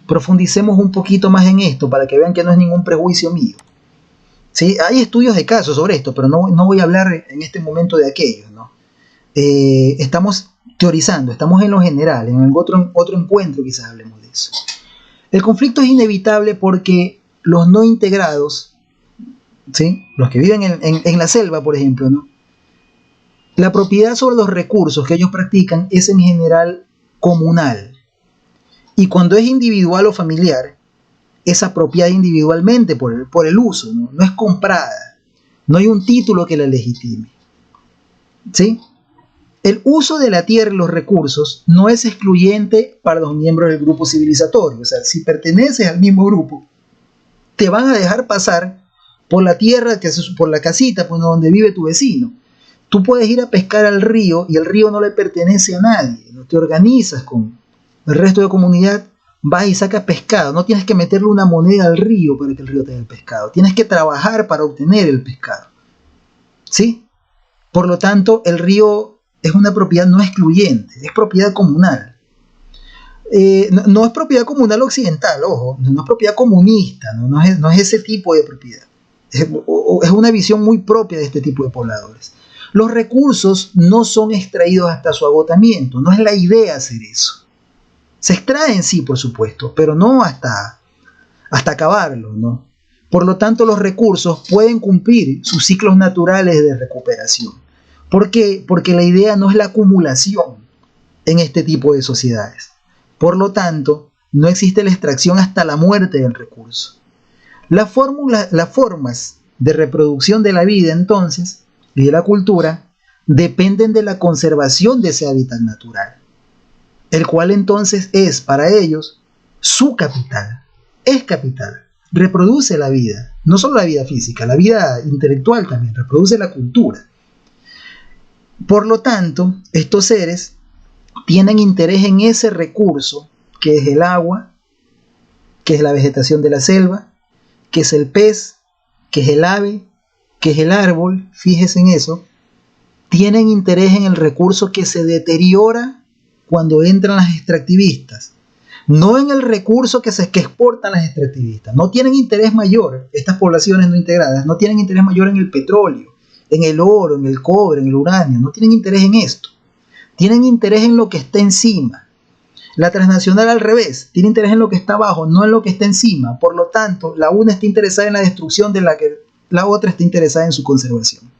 Profundicemos un poquito más en esto para que vean que no es ningún prejuicio mío. ¿Sí? Hay estudios de casos sobre esto, pero no voy a hablar en este momento de aquellos, ¿no? Estamos teorizando, estamos en lo general, en algún otro encuentro quizás hablemos de eso. El conflicto es inevitable porque los no integrados, ¿sí?, los que viven en la selva, por ejemplo, ¿no?, la propiedad sobre los recursos que ellos practican es en general comunal. Y cuando es individual o familiar, es apropiada individualmente por el uso, ¿no? No es comprada. No hay un título que la legitime. ¿Sí? El uso de la tierra y los recursos no es excluyente para los miembros del grupo civilizatorio. O sea, si perteneces al mismo grupo, te van a dejar pasar por la tierra, por la casita por donde vive tu vecino. Tú puedes ir a pescar al río y el río no le pertenece a nadie. No te organizas con el resto de comunidad, vas y sacas pescado. No tienes que meterle una moneda al río para que el río te dé el pescado. Tienes que trabajar para obtener el pescado. ¿Sí? Por lo tanto, el río es una propiedad no excluyente, es propiedad comunal. No es propiedad comunal occidental, ojo, no es propiedad comunista, no es ese tipo de propiedad. Es una visión muy propia de este tipo de pobladores. Los recursos no son extraídos hasta su agotamiento, no es la idea hacer eso. Se extraen, sí, por supuesto, pero no hasta acabarlo, ¿no? Por lo tanto, los recursos pueden cumplir sus ciclos naturales de recuperación. ¿Por qué? Porque la idea no es la acumulación en este tipo de sociedades. Por lo tanto, no existe la extracción hasta la muerte del recurso. Las formas de reproducción de la vida, entonces, y de la cultura, dependen de la conservación de ese hábitat natural, el cual entonces es para ellos su capital. Es capital, reproduce la vida, no solo la vida física, la vida intelectual también, reproduce la cultura. Por lo tanto, estos seres tienen interés en ese recurso que es el agua, que es la vegetación de la selva, que es el pez, que es el ave, que es el árbol, fíjese en eso. Tienen interés en el recurso que se deteriora cuando entran las extractivistas, no en el recurso que exportan las extractivistas. No tienen interés mayor, estas poblaciones no integradas, no tienen interés mayor en el petróleo, en el oro, en el cobre, en el uranio, no tienen interés en esto. Tienen interés en lo que está encima. La transnacional al revés, tiene interés en lo que está abajo, no en lo que está encima. Por lo tanto, la una está interesada en la destrucción de la que la otra está interesada en su conservación.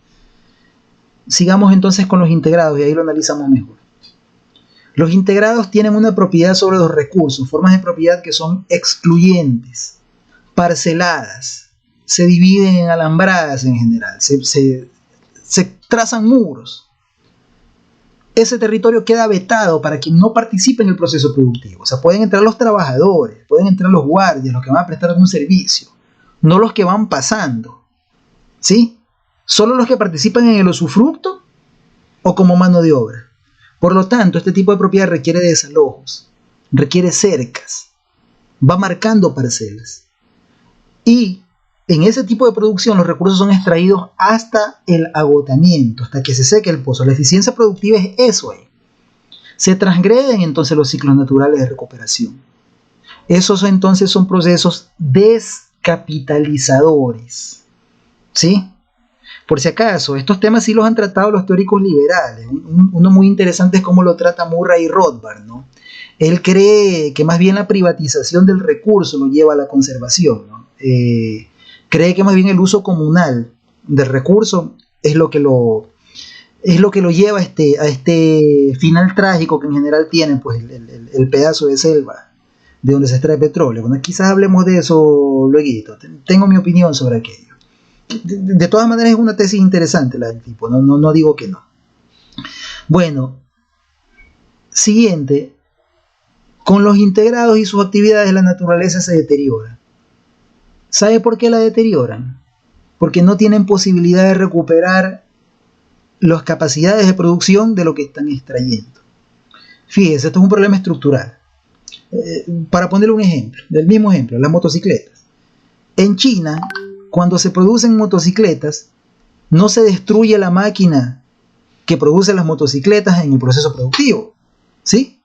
Sigamos entonces con los integrados y ahí lo analizamos mejor. Los integrados tienen una propiedad sobre los recursos, formas de propiedad que son excluyentes, parceladas, se dividen en alambradas en general, se trazan muros. Ese territorio queda vetado para quien no participe en el proceso productivo. O sea, pueden entrar los trabajadores, pueden entrar los guardias, los que van a prestar algún servicio, no los que van pasando, ¿sí? Solo los que participan en el usufructo o como mano de obra. Por lo tanto, este tipo de propiedad requiere desalojos, requiere cercas, va marcando parcelas. Y en ese tipo de producción los recursos son extraídos hasta el agotamiento, hasta que se seque el pozo. La eficiencia productiva es eso ahí. Se transgreden entonces los ciclos naturales de recuperación. Esos entonces son procesos descapitalizadores, ¿sí? Por si acaso, estos temas sí los han tratado los teóricos liberales. Uno muy interesante es cómo lo trata Murray Rothbard, ¿no? Él cree que más bien la privatización del recurso lo lleva a la conservación, ¿no? Cree que más bien el uso comunal del recurso es lo que lo lleva a este final trágico que en general tiene pues, el pedazo de selva de donde se extrae petróleo. Bueno, quizás hablemos de eso luego. Tengo mi opinión sobre aquello. De todas maneras es una tesis interesante la del tipo, no digo que no. Bueno, siguiente. Con los integrados y sus actividades la naturaleza se deteriora. ¿Sabe por qué la deterioran? Porque no tienen posibilidad de recuperar las capacidades de producción de lo que están extrayendo. Fíjese, esto es un problema estructural. Para poner un ejemplo, del mismo ejemplo, las motocicletas. En China, cuando se producen motocicletas, no se destruye la máquina que produce las motocicletas en el proceso productivo, ¿sí?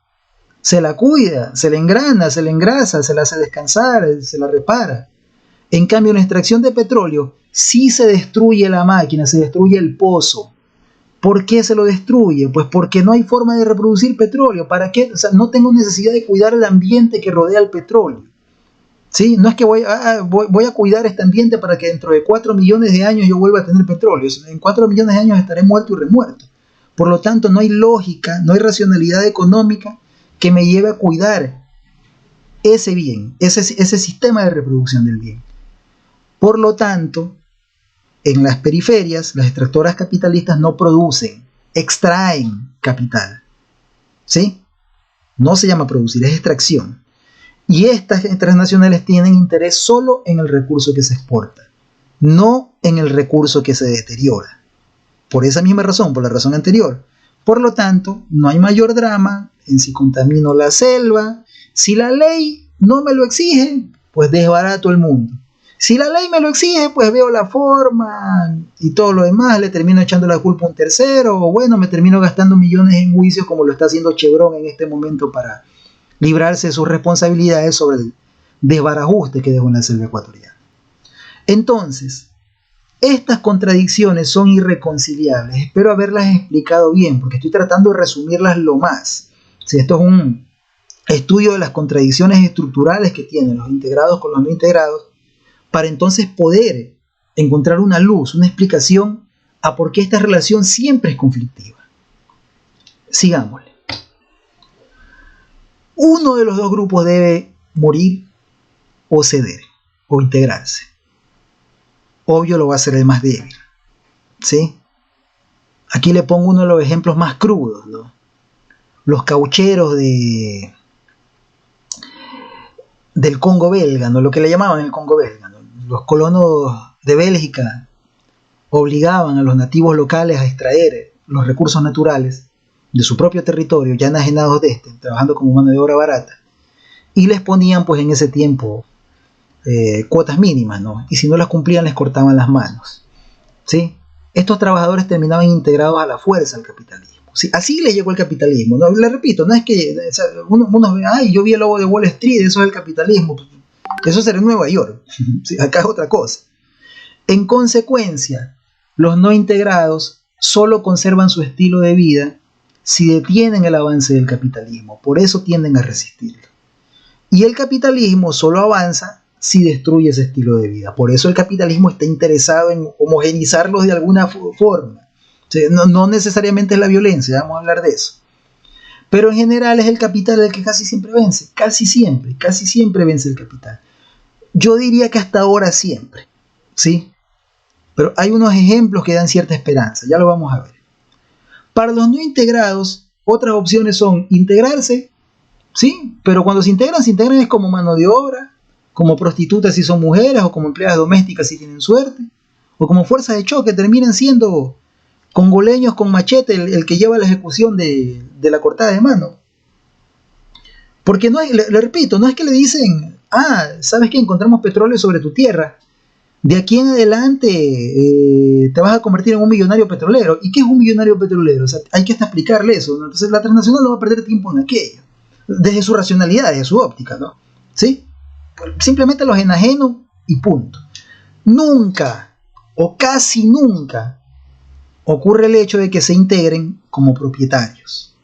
Se la cuida, se la engrana, se la engrasa, se la hace descansar, se la repara. En cambio, en la extracción de petróleo, sí se destruye la máquina, se destruye el pozo. ¿Por qué se lo destruye? Pues porque no hay forma de reproducir petróleo. ¿Para qué? O sea, no tengo necesidad de cuidar el ambiente que rodea el petróleo. ¿Sí? No es que voy a cuidar este ambiente para que dentro de 4 millones de años yo vuelva a tener petróleo. En 4 millones de años estaré muerto y remuerto. Por lo tanto, no hay lógica, no hay racionalidad económica que me lleve a cuidar ese bien, ese sistema de reproducción del bien. Por lo tanto, en las periferias, las extractoras capitalistas no producen, extraen capital. ¿Sí? No se llama producir, es extracción. Y estas transnacionales tienen interés solo en el recurso que se exporta, no en el recurso que se deteriora. Por esa misma razón, por la razón anterior. Por lo tanto, no hay mayor drama en si contamino la selva. Si la ley no me lo exige, pues desbarato el mundo. Si la ley me lo exige, pues veo la forma y todo lo demás, le termino echando la culpa a un tercero, o bueno, me termino gastando millones en juicios como lo está haciendo Chevron en este momento para librarse de sus responsabilidades sobre el desbarajuste que dejó en la selva ecuatoriana. Entonces, Estas contradicciones son irreconciliables. Espero haberlas explicado bien, porque estoy tratando de resumirlas lo más. Si esto es un estudio de las contradicciones estructurales que tienen los integrados con los no integrados, para entonces poder encontrar una luz, una explicación a por qué esta relación siempre es conflictiva. Sigámosle. Uno de los dos grupos debe morir o ceder o integrarse. Obvio lo va a ser el más débil, ¿sí? Aquí le pongo uno de los ejemplos más crudos, ¿no? Los caucheros del Congo belga, ¿no? Lo que le llamaban el Congo belga, ¿no? Los colonos de Bélgica obligaban a los nativos locales a extraer los recursos naturales de su propio territorio, ya enajenados de este, trabajando como mano de obra barata, y les ponían pues en ese tiempo cuotas mínimas, ¿no? Y si no las cumplían les cortaban las manos, ¿sí? Estos trabajadores terminaban integrados a la fuerza al capitalismo, ¿sí? Así les llegó el capitalismo, ¿no? Le repito, no es que o sea, uno ve, ay, yo vi el lobo de Wall Street, eso es el capitalismo, eso será en Nueva York, ¿sí? Acá es otra cosa. En consecuencia, los no integrados solo conservan su estilo de vida si detienen el avance del capitalismo, por eso tienden a resistirlo. Y el capitalismo solo avanza si destruye ese estilo de vida. Por eso el capitalismo está interesado en homogenizarlos de alguna forma. O sea, no necesariamente es la violencia, vamos a hablar de eso. Pero en general es el capital el que casi siempre vence. Casi siempre vence el capital. Yo diría que hasta ahora siempre, ¿sí? Pero hay unos ejemplos que dan cierta esperanza, ya lo vamos a ver. Para los no integrados, otras opciones son integrarse, ¿sí? Pero cuando se integran es como mano de obra, como prostitutas si son mujeres, o como empleadas domésticas si tienen suerte, o como fuerza de choque, terminan siendo congoleños con machete el que lleva la ejecución de la cortada de mano. Porque no es, le repito, no es que le dicen, sabes que encontramos petróleo sobre tu tierra, de aquí en adelante te vas a convertir en un millonario petrolero. ¿Y qué es un millonario petrolero? O sea, hay que hasta explicarle eso, ¿no? Entonces la transnacional no va a perder tiempo en aquello, desde su racionalidad, desde su óptica, ¿no? ¿Sí? Simplemente los enajeno y punto. Nunca, o casi nunca, ocurre el hecho de que se integren como propietarios,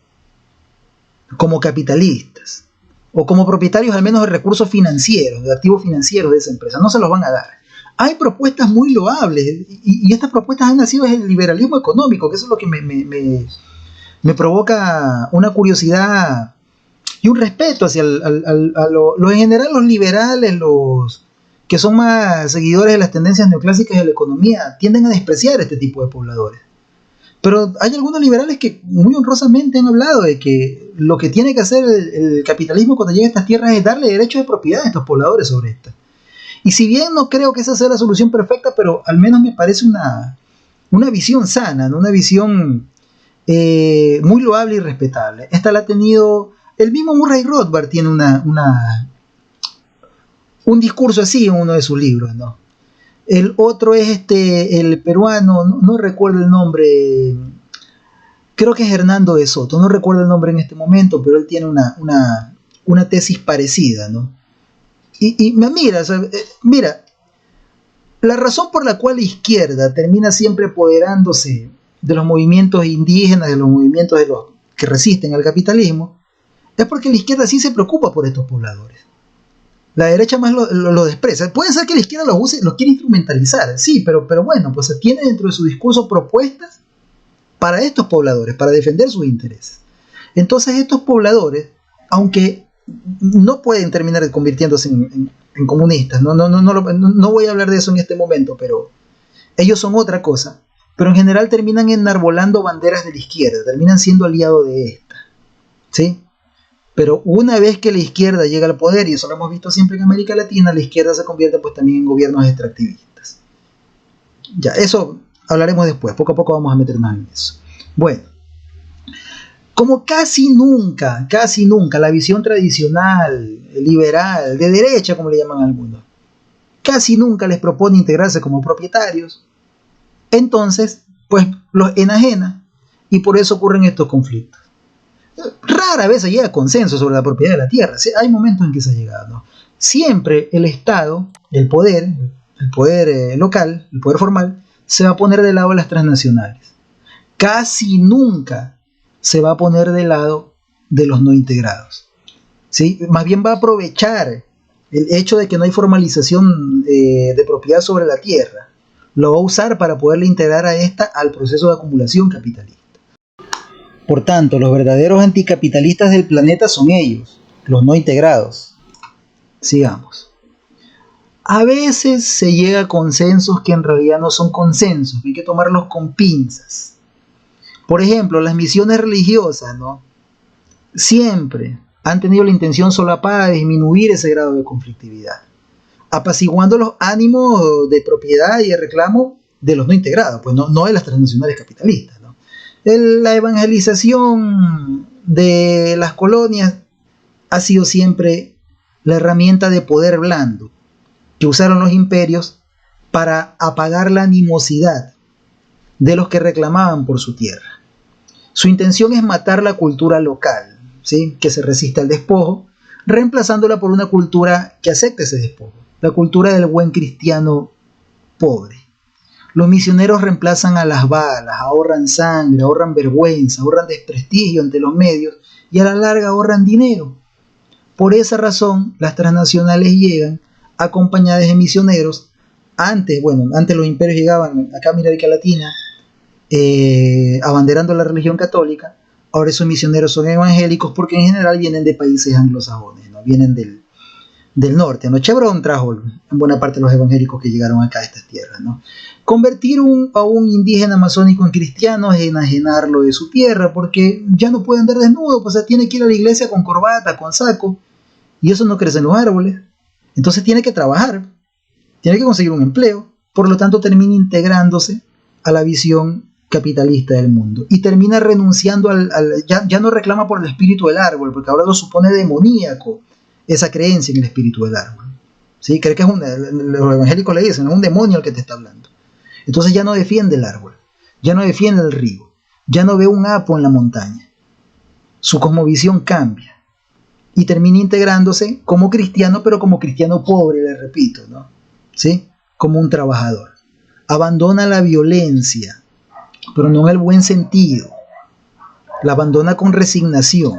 como capitalistas, o como propietarios al menos de recursos financieros, de activos financieros de esa empresa. No se los van a dar. Hay propuestas muy loables, y estas propuestas han nacido desde el liberalismo económico, que eso es lo que me provoca una curiosidad y un respeto hacia en general los liberales, los que son más seguidores de las tendencias neoclásicas de la economía, tienden a despreciar este tipo de pobladores. Pero hay algunos liberales que muy honrosamente han hablado de que lo que tiene que hacer el capitalismo cuando llega a estas tierras es darle derechos de propiedad a estos pobladores sobre estas. Y si bien no creo que esa sea la solución perfecta, pero al menos me parece una visión sana, ¿no? Una visión muy loable y respetable. Esta la ha tenido el mismo Murray Rothbard, tiene un discurso así en uno de sus libros, ¿no? El otro es el peruano, no recuerdo el nombre, creo que es Hernando de Soto, no recuerdo el nombre en este momento, pero él tiene una tesis parecida, ¿no? Y mira, o sea, mira, la razón por la cual la izquierda termina siempre apoderándose de los movimientos indígenas, de los movimientos de los que resisten al capitalismo, es porque la izquierda sí se preocupa por estos pobladores. La derecha más lo desprecia. Puede ser que la izquierda los quiere instrumentalizar, sí, pero bueno, pues tiene dentro de su discurso propuestas para estos pobladores, para defender sus intereses. Entonces estos pobladores, aunque no pueden terminar convirtiéndose en comunistas, no voy a hablar de eso en este momento, pero ellos son otra cosa, pero en general terminan enarbolando banderas de la izquierda, terminan siendo aliados de esta, ¿sí? Pero una vez que la izquierda llega al poder, y eso lo hemos visto siempre en América Latina, la izquierda se convierte pues también en gobiernos extractivistas. Ya, eso hablaremos después, poco a poco vamos a meternos en eso. Bueno, como casi nunca la visión tradicional, liberal, de derecha como le llaman algunos, casi nunca les propone integrarse como propietarios, entonces pues los enajena y por eso ocurren estos conflictos. Rara vez se llega a consenso sobre la propiedad de la tierra. Hay momentos en que se ha llegado, ¿no? Siempre el Estado, el poder, el poder local, el poder formal, se va a poner del lado de las transnacionales. Casi nunca se va a poner del lado de los no integrados, ¿sí? Más bien va a aprovechar el hecho de que no hay formalización de propiedad sobre la tierra, lo va a usar para poderle integrar a esta al proceso de acumulación capitalista. Por tanto, los verdaderos anticapitalistas del planeta son ellos, los no integrados. Sigamos. A veces se llega a consensos que en realidad no son consensos, hay que tomarlos con pinzas. Por ejemplo, las misiones religiosas, ¿no?, siempre han tenido la intención solapada de disminuir ese grado de conflictividad, apaciguando los ánimos de propiedad y de reclamo de los no integrados, pues no de las transnacionales capitalistas, ¿no? La evangelización de las colonias ha sido siempre la herramienta de poder blando que usaron los imperios para apagar la animosidad de los que reclamaban por su tierra. Su intención es matar la cultura local, ¿sí?, que se resiste al despojo, reemplazándola por una cultura que acepte ese despojo, la cultura del buen cristiano pobre. Los misioneros reemplazan a las balas, ahorran sangre, ahorran vergüenza, ahorran desprestigio ante los medios y a la larga ahorran dinero. Por esa razón, las transnacionales llegan acompañadas de misioneros. Antes los imperios llegaban acá a América Latina abanderando la religión católica. Ahora esos misioneros son evangélicos porque en general vienen de países anglosajones, ¿no? Vienen del norte, ¿no? Chevron trajo en buena parte los evangélicos que llegaron acá a estas tierras, ¿no? Convertir a un indígena amazónico en cristiano es enajenarlo de su tierra, porque ya no puede andar desnudo, pues tiene que ir a la iglesia con corbata, con saco, y eso no crece en los árboles. Entonces tiene que trabajar, tiene que conseguir un empleo, por lo tanto termina integrándose a la visión capitalista del mundo y termina renunciando ya no reclama por el espíritu del árbol, porque ahora lo supone demoníaco esa creencia en el espíritu del árbol, ¿sí? Cree que los evangélicos le dicen, es un demonio el que te está hablando. Entonces ya no defiende el árbol, ya no defiende el río, ya no ve un apo en la montaña. Su cosmovisión cambia y termina integrándose como cristiano, pero como cristiano pobre, le repito, ¿no? ¿Sí? Como un trabajador. Abandona la violencia, pero no en el buen sentido. La abandona con resignación.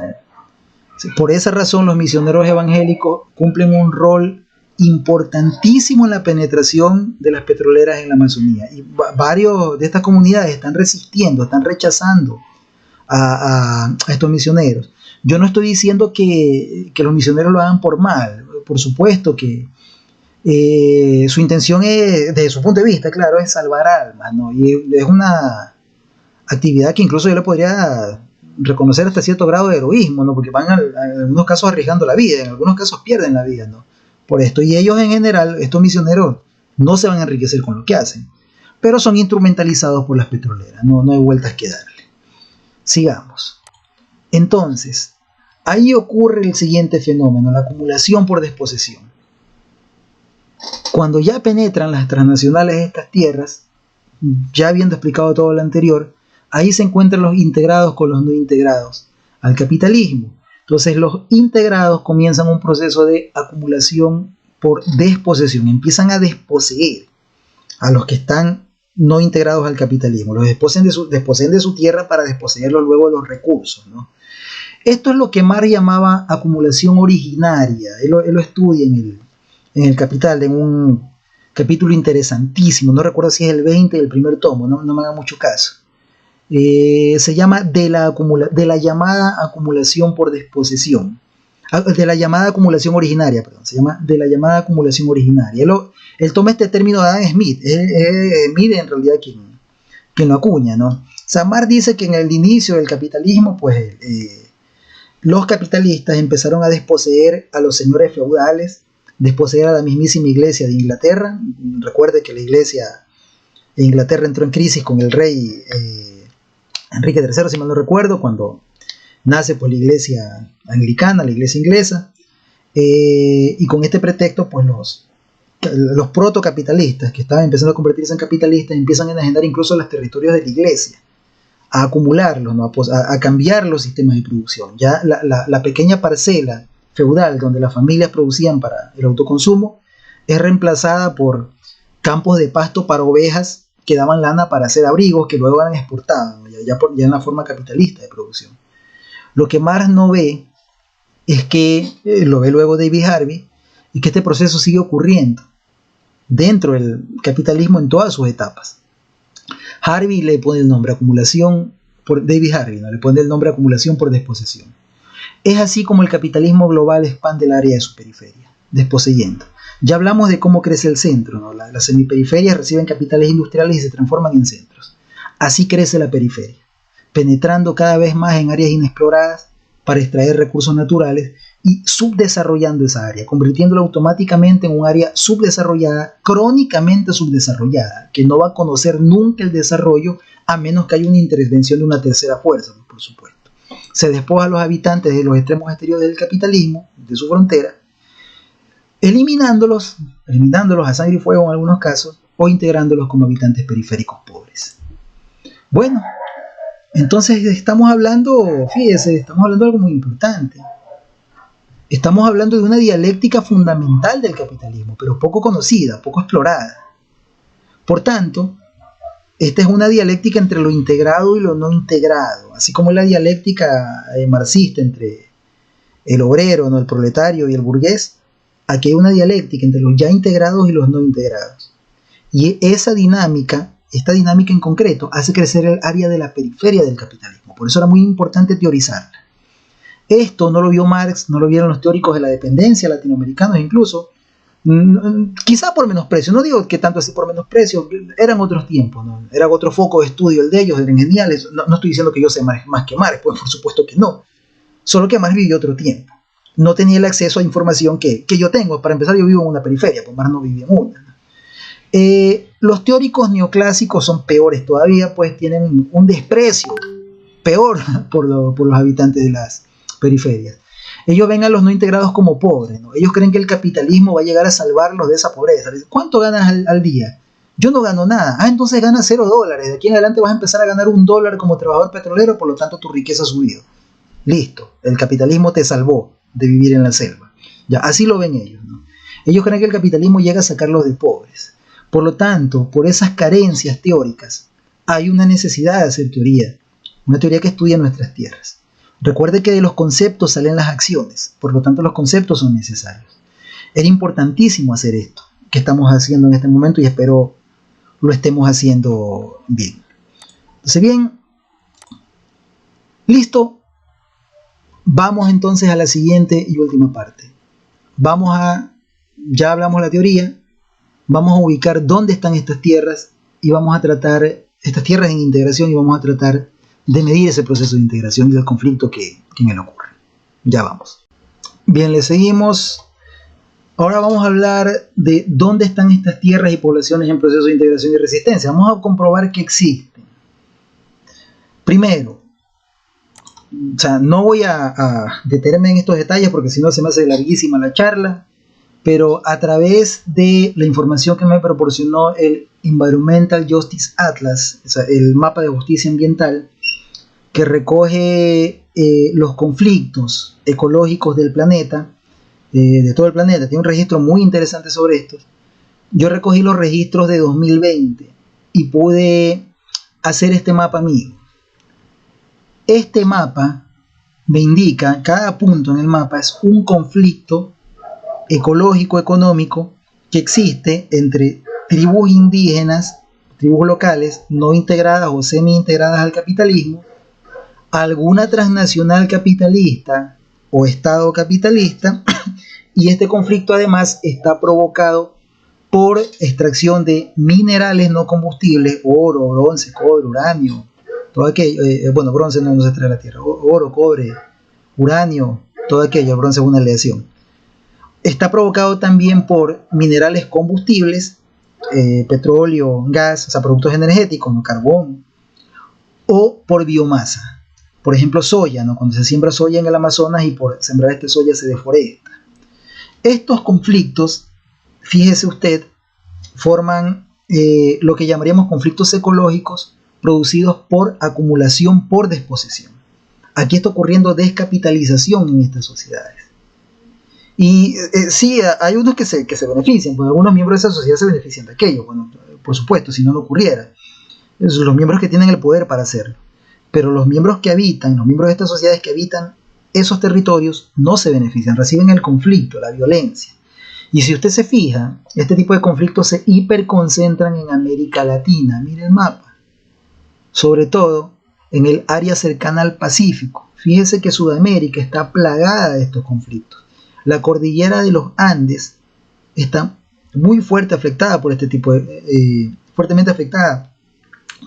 Por esa razón los misioneros evangélicos cumplen un rol importantísimo en la penetración de las petroleras en la Amazonía. Y varios de estas comunidades están resistiendo, están rechazando a estos misioneros. Yo no estoy diciendo que los misioneros lo hagan por mal. Por supuesto que su intención es, desde su punto de vista, claro, es salvar almas, ¿no? Y es una actividad que incluso yo le podría reconocer hasta cierto grado de heroísmo, ¿no? Porque van en algunos casos arriesgando la vida, en algunos casos pierden la vida, ¿no? Por esto. Y ellos en general, estos misioneros, no se van a enriquecer con lo que hacen, pero son instrumentalizados por las petroleras, no hay vueltas que darle. Sigamos. Entonces, ahí ocurre el siguiente fenómeno, la acumulación por desposesión. Cuando ya penetran las transnacionales estas tierras, ya habiendo explicado todo lo anterior, ahí se encuentran los integrados con los no integrados al capitalismo. Entonces los integrados comienzan un proceso de acumulación por desposesión, empiezan a desposeer a los que están no integrados al capitalismo, los desposeen de su tierra para desposeerlos luego de los recursos, ¿no? Esto es lo que Marx llamaba acumulación originaria. Él lo estudia en el Capital, en un capítulo interesantísimo, no recuerdo si es el 20 del primer tomo, no me haga mucho caso. Se llama de la llamada acumulación por desposesión, de la llamada acumulación originaria, perdón, se llama de la llamada acumulación originaria. Él toma este término de Adam Smith, es Smith en realidad quien lo acuña, ¿no? O sea, Marx dice que en el inicio del capitalismo, pues los capitalistas empezaron a desposeer a los señores feudales, desposeer a la mismísima iglesia de Inglaterra. Recuerde que la iglesia de Inglaterra entró en crisis con el rey Enrique III, si mal no recuerdo, cuando nace pues la iglesia anglicana, la iglesia inglesa, y con este pretexto pues los protocapitalistas que estaban empezando a convertirse en capitalistas empiezan a enajenar incluso los territorios de la iglesia, a acumularlos, ¿no? a cambiar los sistemas de producción. Ya la pequeña parcela feudal donde las familias producían para el autoconsumo es reemplazada por campos de pasto para ovejas que daban lana para hacer abrigos que luego eran exportados, ¿no? ya en la forma capitalista de producción. Lo que Marx no ve es que, lo ve luego David Harvey, y que este proceso sigue ocurriendo dentro del capitalismo en todas sus etapas. Harvey le pone el nombre acumulación por David Harvey, ¿no? Le pone el nombre acumulación por desposesión. Es así como el capitalismo global expande el área de su periferia, desposeyendo. Ya hablamos de cómo crece el centro, ¿no? Las semiperiferias reciben capitales industriales y se transforman en centros. Así crece la periferia, penetrando cada vez más en áreas inexploradas para extraer recursos naturales y subdesarrollando esa área, convirtiéndola automáticamente en un área subdesarrollada, crónicamente subdesarrollada, que no va a conocer nunca el desarrollo a menos que haya una intervención de una tercera fuerza, por supuesto. Se despoja a los habitantes de los extremos exteriores del capitalismo, de su frontera, eliminándolos a sangre y fuego en algunos casos, o integrándolos como habitantes periféricos pobres. Bueno, entonces estamos hablando, fíjese, estamos hablando de algo muy importante. Estamos hablando de una dialéctica fundamental del capitalismo, pero poco conocida, poco explorada. Por tanto, esta es una dialéctica entre lo integrado y lo no integrado, así como la dialéctica marxista entre el obrero, ¿no?, el proletario y el burgués. Aquí hay una dialéctica entre los ya integrados y los no integrados. Y esa dinámica, esta dinámica en concreto, hace crecer el área de la periferia del capitalismo. Por eso era muy importante teorizarla. Esto no lo vio Marx, no lo vieron los teóricos de la dependencia latinoamericanos incluso, quizá por menosprecio, no digo que tanto así por menosprecio, eran otros tiempos, ¿no? Era otro foco de estudio el de ellos, eran geniales, no estoy diciendo que yo sé más que Marx, pues por supuesto que no, solo que Marx vivió otro tiempo, no tenía el acceso a información que yo tengo. Para empezar, yo vivo en una periferia, pues Marx no vivía en una, ¿no? Los teóricos neoclásicos son peores todavía, pues tienen un desprecio peor por los habitantes de las periferias. Ellos ven a los no integrados como pobres, ¿no? Ellos creen que el capitalismo va a llegar a salvarlos de esa pobreza. ¿Cuánto ganas al día? Yo no gano nada. Entonces ganas $0. De aquí en adelante vas a empezar a ganar $1 como trabajador petrolero, por lo tanto tu riqueza ha subido. Listo, el capitalismo te salvó de vivir en la selva. Ya, así lo ven ellos, ¿no? Ellos creen que el capitalismo llega a sacarlos de pobres. Por lo tanto, por esas carencias teóricas, hay una necesidad de hacer teoría, una teoría que estudia nuestras tierras. Recuerde que de los conceptos salen las acciones, por lo tanto los conceptos son necesarios. Era importantísimo hacer esto que estamos haciendo en este momento y espero lo estemos haciendo bien. Entonces, bien, listo. Vamos entonces a la siguiente y última parte. Ya hablamos la teoría, vamos a ubicar dónde están estas tierras y vamos a tratar estas tierras en integración y vamos a tratar de medir ese proceso de integración y el conflicto que en él ocurre. Ya vamos. Bien, le seguimos. Ahora vamos a hablar de dónde están estas tierras y poblaciones en proceso de integración y resistencia. Vamos a comprobar que existen. Primero, no voy a detenerme en estos detalles porque si no se me hace larguísima la charla, pero a través de la información que me proporcionó el Environmental Justice Atlas, el mapa de justicia ambiental, que recoge los conflictos ecológicos del planeta, de todo el planeta, tiene un registro muy interesante sobre esto. Yo recogí los registros de 2020 y pude hacer este mapa mío. Este mapa me indica, cada punto en el mapa es un conflicto ecológico, económico, que existe entre tribus indígenas, tribus locales, no integradas o semi-integradas al capitalismo, alguna transnacional capitalista o estado capitalista, y este conflicto además está provocado por extracción de minerales no combustibles, oro, bronce, cobre, uranio, todo aquello, bronce no se extrae de la tierra, oro, cobre, uranio, todo aquello, bronce es una aleación. Está provocado también por minerales combustibles, petróleo, gas, productos energéticos, ¿no?, carbón, o por biomasa. Por ejemplo, soya, ¿no? Cuando se siembra soya en el Amazonas y por sembrar esta soya se deforesta. Estos conflictos, fíjese usted, forman lo que llamaríamos conflictos ecológicos producidos por acumulación por desposesión. Aquí está ocurriendo descapitalización en estas sociedades. Y sí, hay unos que se benefician, pues algunos miembros de esa sociedad se benefician de aquello, bueno, por supuesto, si no, no ocurriera. Es los miembros que tienen el poder para hacerlo. Pero los miembros que habitan, los miembros de estas sociedades que habitan esos territorios, no se benefician, reciben el conflicto, la violencia. Y si usted se fija, este tipo de conflictos se hiperconcentran en América Latina. Mire el mapa. Sobre todo en el área cercana al Pacífico. Fíjese que Sudamérica está plagada de estos conflictos. La cordillera de los Andes está muy fuerte afectada por este tipo fuertemente afectada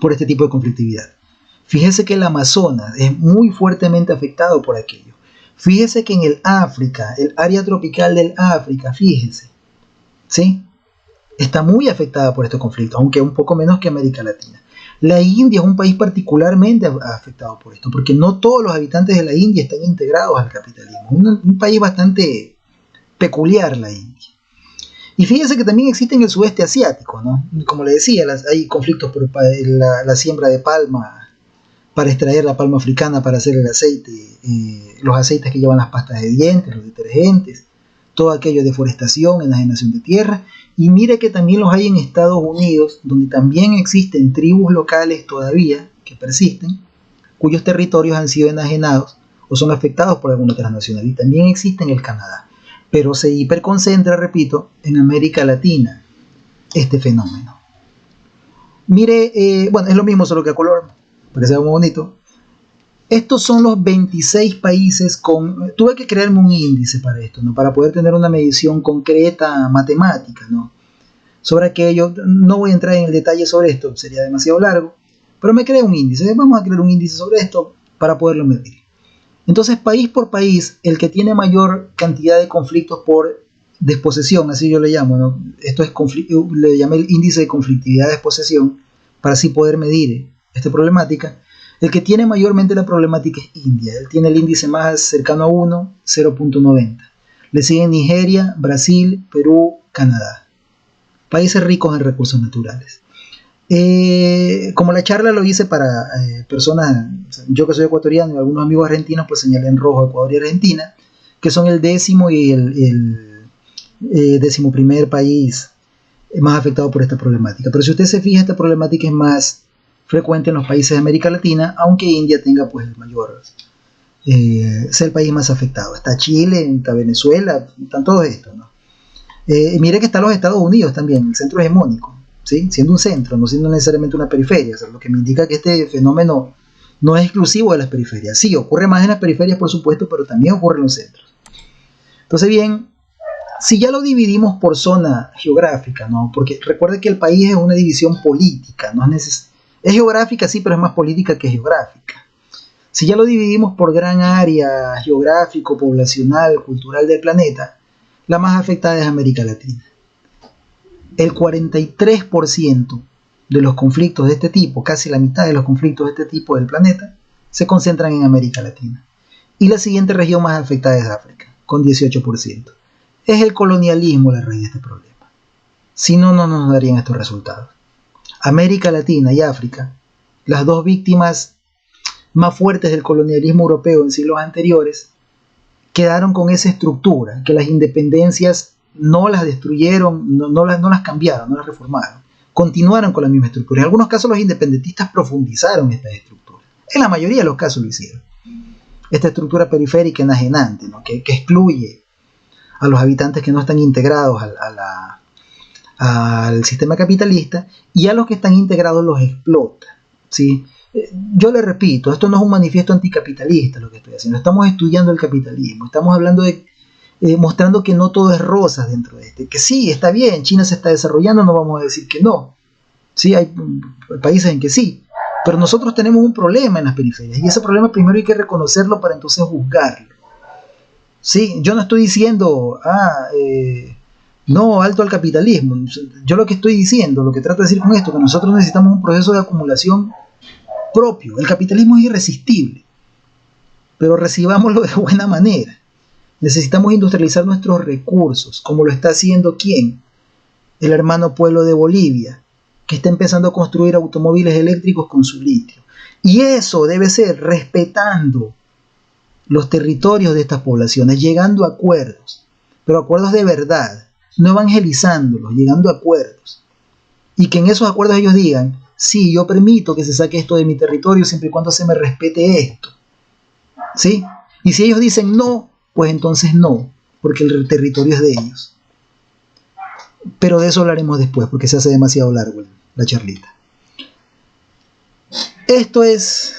por este tipo de conflictividad. Fíjese que el Amazonas es muy fuertemente afectado por aquello. Fíjese que en el África, el área tropical del África, fíjese, ¿sí? Está muy afectada por este conflicto, aunque un poco menos que América Latina. La India es un país particularmente afectado por esto, porque no todos los habitantes de la India están integrados al capitalismo. Un país bastante peculiar la India. Y fíjese que también existe en el sudeste asiático, ¿no? Como le decía, hay conflictos por la siembra de palma, para extraer la palma africana para hacer el aceite, los aceites que llevan las pastas de dientes, los detergentes, todo aquello de deforestación, enajenación de tierra. Y mire que también los hay en Estados Unidos, donde también existen tribus locales todavía que persisten, cuyos territorios han sido enajenados o son afectados por alguna transnacional. Y también existe en el Canadá. Pero se hiperconcentra, repito, en América Latina este fenómeno. Mire, bueno, es lo mismo, solo que a color, para que sea muy bonito. Estos son los 26 países con... Tuve que crearme un índice para esto, ¿no? Para poder tener una medición concreta, matemática, ¿no? Sobre aquello. No voy a entrar en el detalle sobre esto, sería demasiado largo, pero me creé un índice. Vamos a crear un índice sobre esto para poderlo medir. Entonces, país por país, el que tiene mayor cantidad de conflictos por desposesión, así yo le llamo, ¿no? Esto es le llamé el índice de conflictividad de desposesión, para así poder medir esta problemática. El que tiene mayormente la problemática es India. Él tiene el índice más cercano a 1, 0.90. Le siguen Nigeria, Brasil, Perú, Canadá. Países ricos en recursos naturales. Como la charla lo hice para personas, yo que soy ecuatoriano y algunos amigos argentinos, pues señalé en rojo Ecuador y Argentina, que son el 10º y el 11º país más afectado por esta problemática. Pero si usted se fija, esta problemática es más frecuente en los países de América Latina, aunque India tenga pues el mayor, sea el país más afectado. Está Chile, está Venezuela, están todos estos, ¿no? Mire que están los Estados Unidos también, el centro hegemónico, ¿sí? Siendo un centro, no siendo necesariamente una periferia, o sea, lo que me indica que este fenómeno no es exclusivo de las periferias. Sí, ocurre más en las periferias, por supuesto, pero también ocurre en los centros. Entonces, bien, si ya lo dividimos por zona geográfica, ¿no? Porque recuerde que el país es una división política, no es geográfica, sí, pero es más política que geográfica. Si ya lo dividimos por gran área geográfico, poblacional, cultural del planeta, la más afectada es América Latina. El 43% de los conflictos de este tipo, casi la mitad de los conflictos de este tipo del planeta, se concentran en América Latina. Y la siguiente región más afectada es África, con 18%. Es el colonialismo la raíz de este problema. Si no, no nos darían estos resultados. América Latina y África, las dos víctimas más fuertes del colonialismo europeo en siglos anteriores, quedaron con esa estructura, que las independencias no las destruyeron, no las cambiaron, no las reformaron. Continuaron con la misma estructura. En algunos casos los independentistas profundizaron esta estructura. En la mayoría de los casos lo hicieron. Esta estructura periférica enajenante, ¿no? que excluye a los habitantes que no están integrados al sistema capitalista, y a los que están integrados los explota, ¿sí? Yo le repito, esto no es un manifiesto anticapitalista lo que estoy haciendo, estamos estudiando el capitalismo, estamos hablando de mostrando que no todo es rosas dentro de este, que sí, está bien, China se está desarrollando, no vamos a decir que no, sí, hay países en que sí, pero nosotros tenemos un problema en las periferias, y ese problema primero hay que reconocerlo para entonces juzgarlo. Sí, yo no estoy diciendo, no, alto al capitalismo. Yo lo que estoy diciendo, lo que trato de decir con esto, que nosotros necesitamos un proceso de acumulación propio. El capitalismo es irresistible, pero recibámoslo de buena manera. Necesitamos industrializar nuestros recursos, como lo está haciendo ¿quién? El hermano pueblo de Bolivia, que está empezando a construir automóviles eléctricos con su litio. Y eso debe ser respetando los territorios de estas poblaciones, llegando a acuerdos pero acuerdos de verdad, no evangelizándolos, llegando a acuerdos. Y que en esos acuerdos ellos digan, sí, yo permito que se saque esto de mi territorio siempre y cuando se me respete esto. ¿Sí? Y si ellos dicen no, pues entonces no, porque el territorio es de ellos. Pero de eso hablaremos después, porque se hace demasiado largo la charlita. Esto es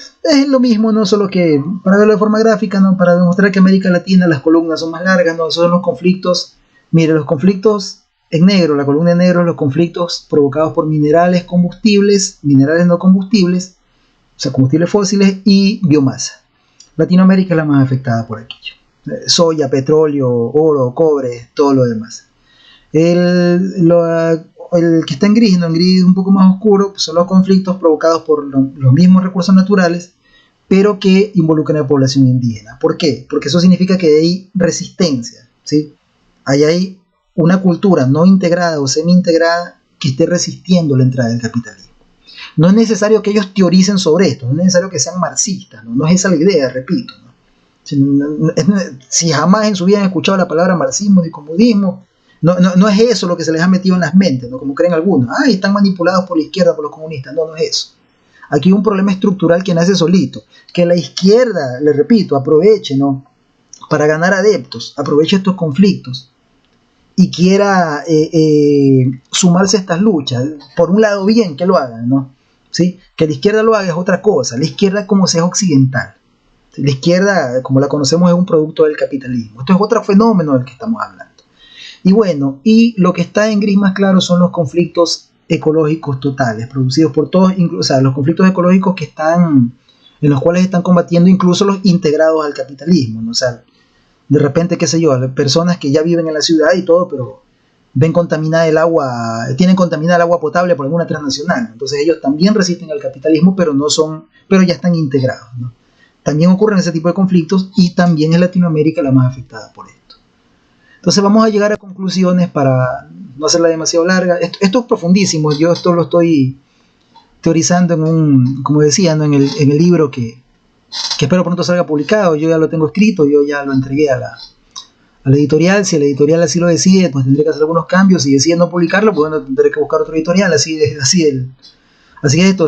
lo mismo, no solo que para verlo de forma gráfica, ¿no? Para demostrar que en América Latina las columnas son más largas, ¿no? Esos son los conflictos. Mire, los conflictos en negro, la columna en negro, los conflictos provocados por minerales combustibles, minerales no combustibles, o sea, combustibles fósiles y biomasa. Latinoamérica es la más afectada por aquello. Soya, petróleo, oro, cobre, todo lo demás. El que está en gris, no en gris un poco más oscuro, pues son los conflictos provocados por los mismos recursos naturales, pero que involucran a la población indígena. ¿Por qué? Porque eso significa que hay resistencia, ¿sí? Hay una cultura no integrada o semi-integrada que esté resistiendo la entrada del capitalismo. No es necesario que ellos teoricen sobre esto, no es necesario que sean marxistas, no es esa la idea, repito, ¿no? Si jamás en su vida han escuchado la palabra marxismo ni comunismo, no es eso lo que se les ha metido en las mentes, ¿no? Como creen algunos, están manipulados por la izquierda, por los comunistas. No es eso. Aquí hay un problema estructural que nace solito, que la izquierda, le repito, aproveche, ¿no? Para ganar adeptos, aproveche estos conflictos y quiera sumarse a estas luchas. Por un lado, bien que lo hagan, ¿no? ¿Sí? Que la izquierda lo haga es otra cosa. La izquierda como sea occidental. La izquierda, como la conocemos, es un producto del capitalismo. Esto es otro fenómeno del que estamos hablando. Y bueno, y lo que está en gris más claro son los conflictos ecológicos totales, producidos por todos, o sea, los conflictos ecológicos que están, en los cuales están combatiendo incluso los integrados al capitalismo, ¿no? O sea, de repente, qué sé yo, personas que ya viven en la ciudad y todo, pero ven contaminada el agua, tienen contaminada el agua potable por alguna transnacional. Entonces ellos también resisten al capitalismo, pero ya están integrados, ¿no? También ocurren ese tipo de conflictos y también es Latinoamérica la más afectada por esto. Entonces vamos a llegar a conclusiones para no hacerla demasiado larga. Esto es profundísimo, yo esto lo estoy teorizando como decía, ¿no? en el libro que espero pronto salga publicado. Yo ya lo tengo escrito, yo ya lo entregué a la editorial. Si la editorial así lo decide, pues tendré que hacer algunos cambios. Si decide no publicarlo, pues bueno, tendré que buscar otro editorial. Así es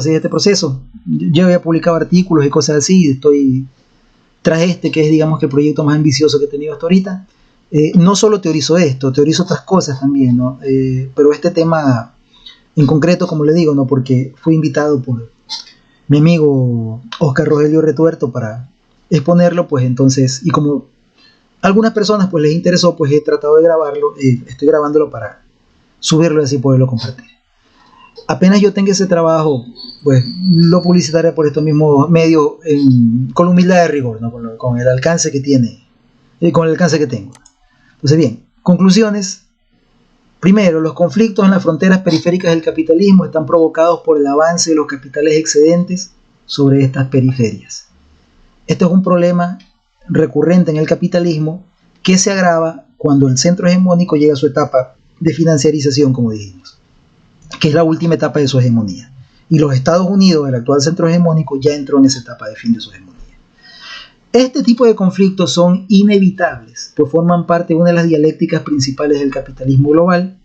este proceso. Yo había publicado artículos y cosas así, estoy tras que es, digamos, que el proyecto más ambicioso que he tenido hasta ahorita. No solo teorizo esto, teorizo otras cosas también, ¿no? Pero este tema en concreto, como le digo, ¿no? Porque fui invitado por mi amigo Oscar Rogelio Retuerto para exponerlo, pues entonces, y como algunas personas pues les interesó, pues he tratado de grabarlo, estoy grabándolo para subirlo y así poderlo compartir. Apenas yo tenga ese trabajo, pues lo publicitaré por estos mismos medios con la humildad de rigor, ¿no? Con el alcance que tiene, con el alcance que tengo. Entonces bien, conclusiones. Primero, los conflictos en las fronteras periféricas del capitalismo están provocados por el avance de los capitales excedentes sobre estas periferias. Esto es un problema recurrente en el capitalismo que se agrava cuando el centro hegemónico llega a su etapa de financiarización, como dijimos, que es la última etapa de su hegemonía. Y los Estados Unidos, el actual centro hegemónico, ya entró en esa etapa de fin de su hegemonía. Este tipo de conflictos son inevitables, pues forman parte de una de las dialécticas principales del capitalismo global,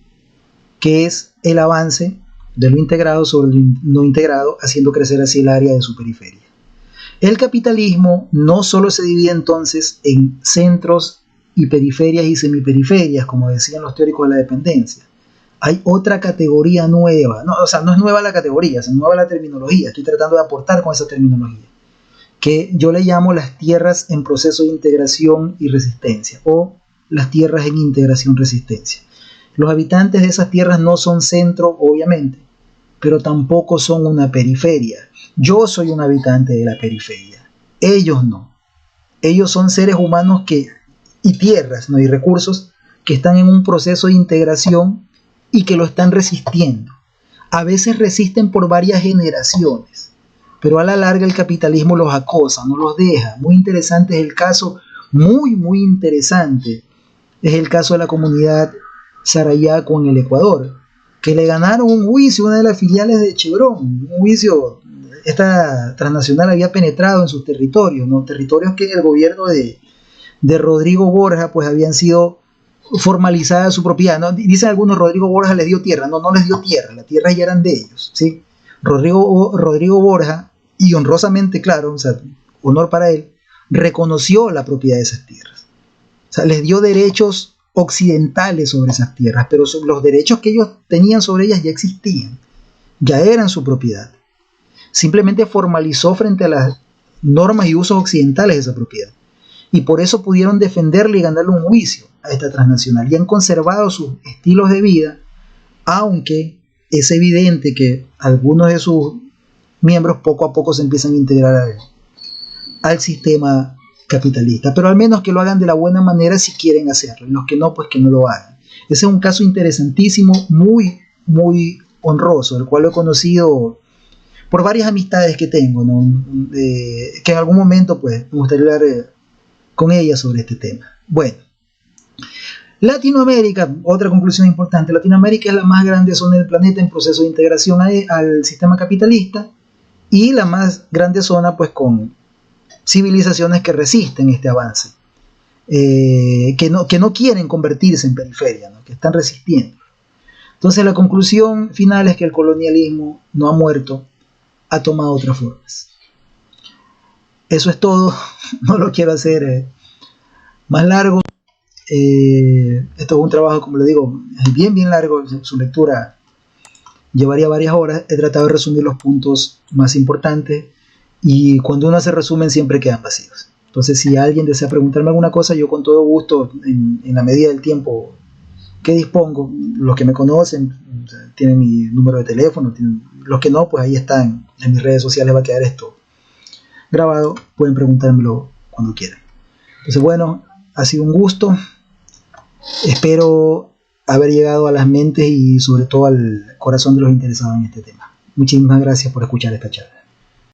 que es el avance de lo integrado sobre lo no integrado, haciendo crecer así el área de su periferia. El capitalismo no solo se divide entonces en centros y periferias y semiperiferias, como decían los teóricos de la dependencia. Hay otra categoría nueva, no es nueva la categoría, es nueva la terminología, estoy tratando de aportar con esa terminología, que yo le llamo las tierras en proceso de integración y resistencia, o las tierras en integración-resistencia. Los habitantes de esas tierras no son centro, obviamente, pero tampoco son una periferia. Yo soy un habitante de la periferia, ellos no. Ellos son seres humanos y tierras, ¿no? Y recursos que están en un proceso de integración y que lo están resistiendo. A veces resisten por varias generaciones, pero a la larga el capitalismo los acosa, no los deja. Muy interesante es el caso, muy interesante, es el caso de la comunidad Sarayaco en el Ecuador, que le ganaron un juicio a una de las filiales de Chevron, un juicio, esta transnacional había penetrado en sus territorios, ¿no? Territorios que el gobierno de Rodrigo Borja pues habían sido formalizada su propiedad, ¿no? Dicen algunos, Rodrigo Borja les dio tierra. No, no les dio tierra, las tierras ya eran de ellos, ¿sí? Rodrigo Borja, y honrosamente, claro, o sea, honor para él, reconoció la propiedad de esas tierras. O sea, les dio derechos occidentales sobre esas tierras, pero los derechos que ellos tenían sobre ellas ya existían, ya eran su propiedad. Simplemente formalizó frente a las normas y usos occidentales esa propiedad. Y por eso pudieron defenderle y ganarle un juicio a esta transnacional. Y han conservado sus estilos de vida, aunque es evidente que algunos de sus miembros poco a poco se empiezan a integrar al sistema capitalista. Pero al menos que lo hagan de la buena manera si quieren hacerlo. Y los que no, pues que no lo hagan. Ese es un caso interesantísimo, muy, muy honroso, el cual lo he conocido por varias amistades que tengo, ¿no? Que en algún momento pues me gustaría hablar con ellas sobre este tema. Bueno, Latinoamérica, otra conclusión importante, Latinoamérica es la más grande zona del planeta en proceso de integración al sistema capitalista y la más grande zona pues con civilizaciones que resisten este avance, que no quieren convertirse en periferia, ¿no? Que están resistiendo. Entonces la conclusión final es que el colonialismo no ha muerto, ha tomado otras formas. Eso es todo, no lo quiero hacer más largo. Esto es un trabajo, como le digo, bien largo, su lectura llevaría varias horas. He tratado de resumir los puntos más importantes y cuando uno hace resumen siempre quedan vacíos. Entonces si alguien desea preguntarme alguna cosa, yo con todo gusto, en la medida del tiempo que dispongo, los que me conocen tienen mi número de teléfono, los que no, pues ahí están, en mis redes sociales va a quedar esto grabado, pueden preguntármelo cuando quieran. Entonces bueno, ha sido un gusto, espero haber llegado a las mentes y sobre todo al corazón de los interesados en este tema. Muchísimas gracias por escuchar esta charla.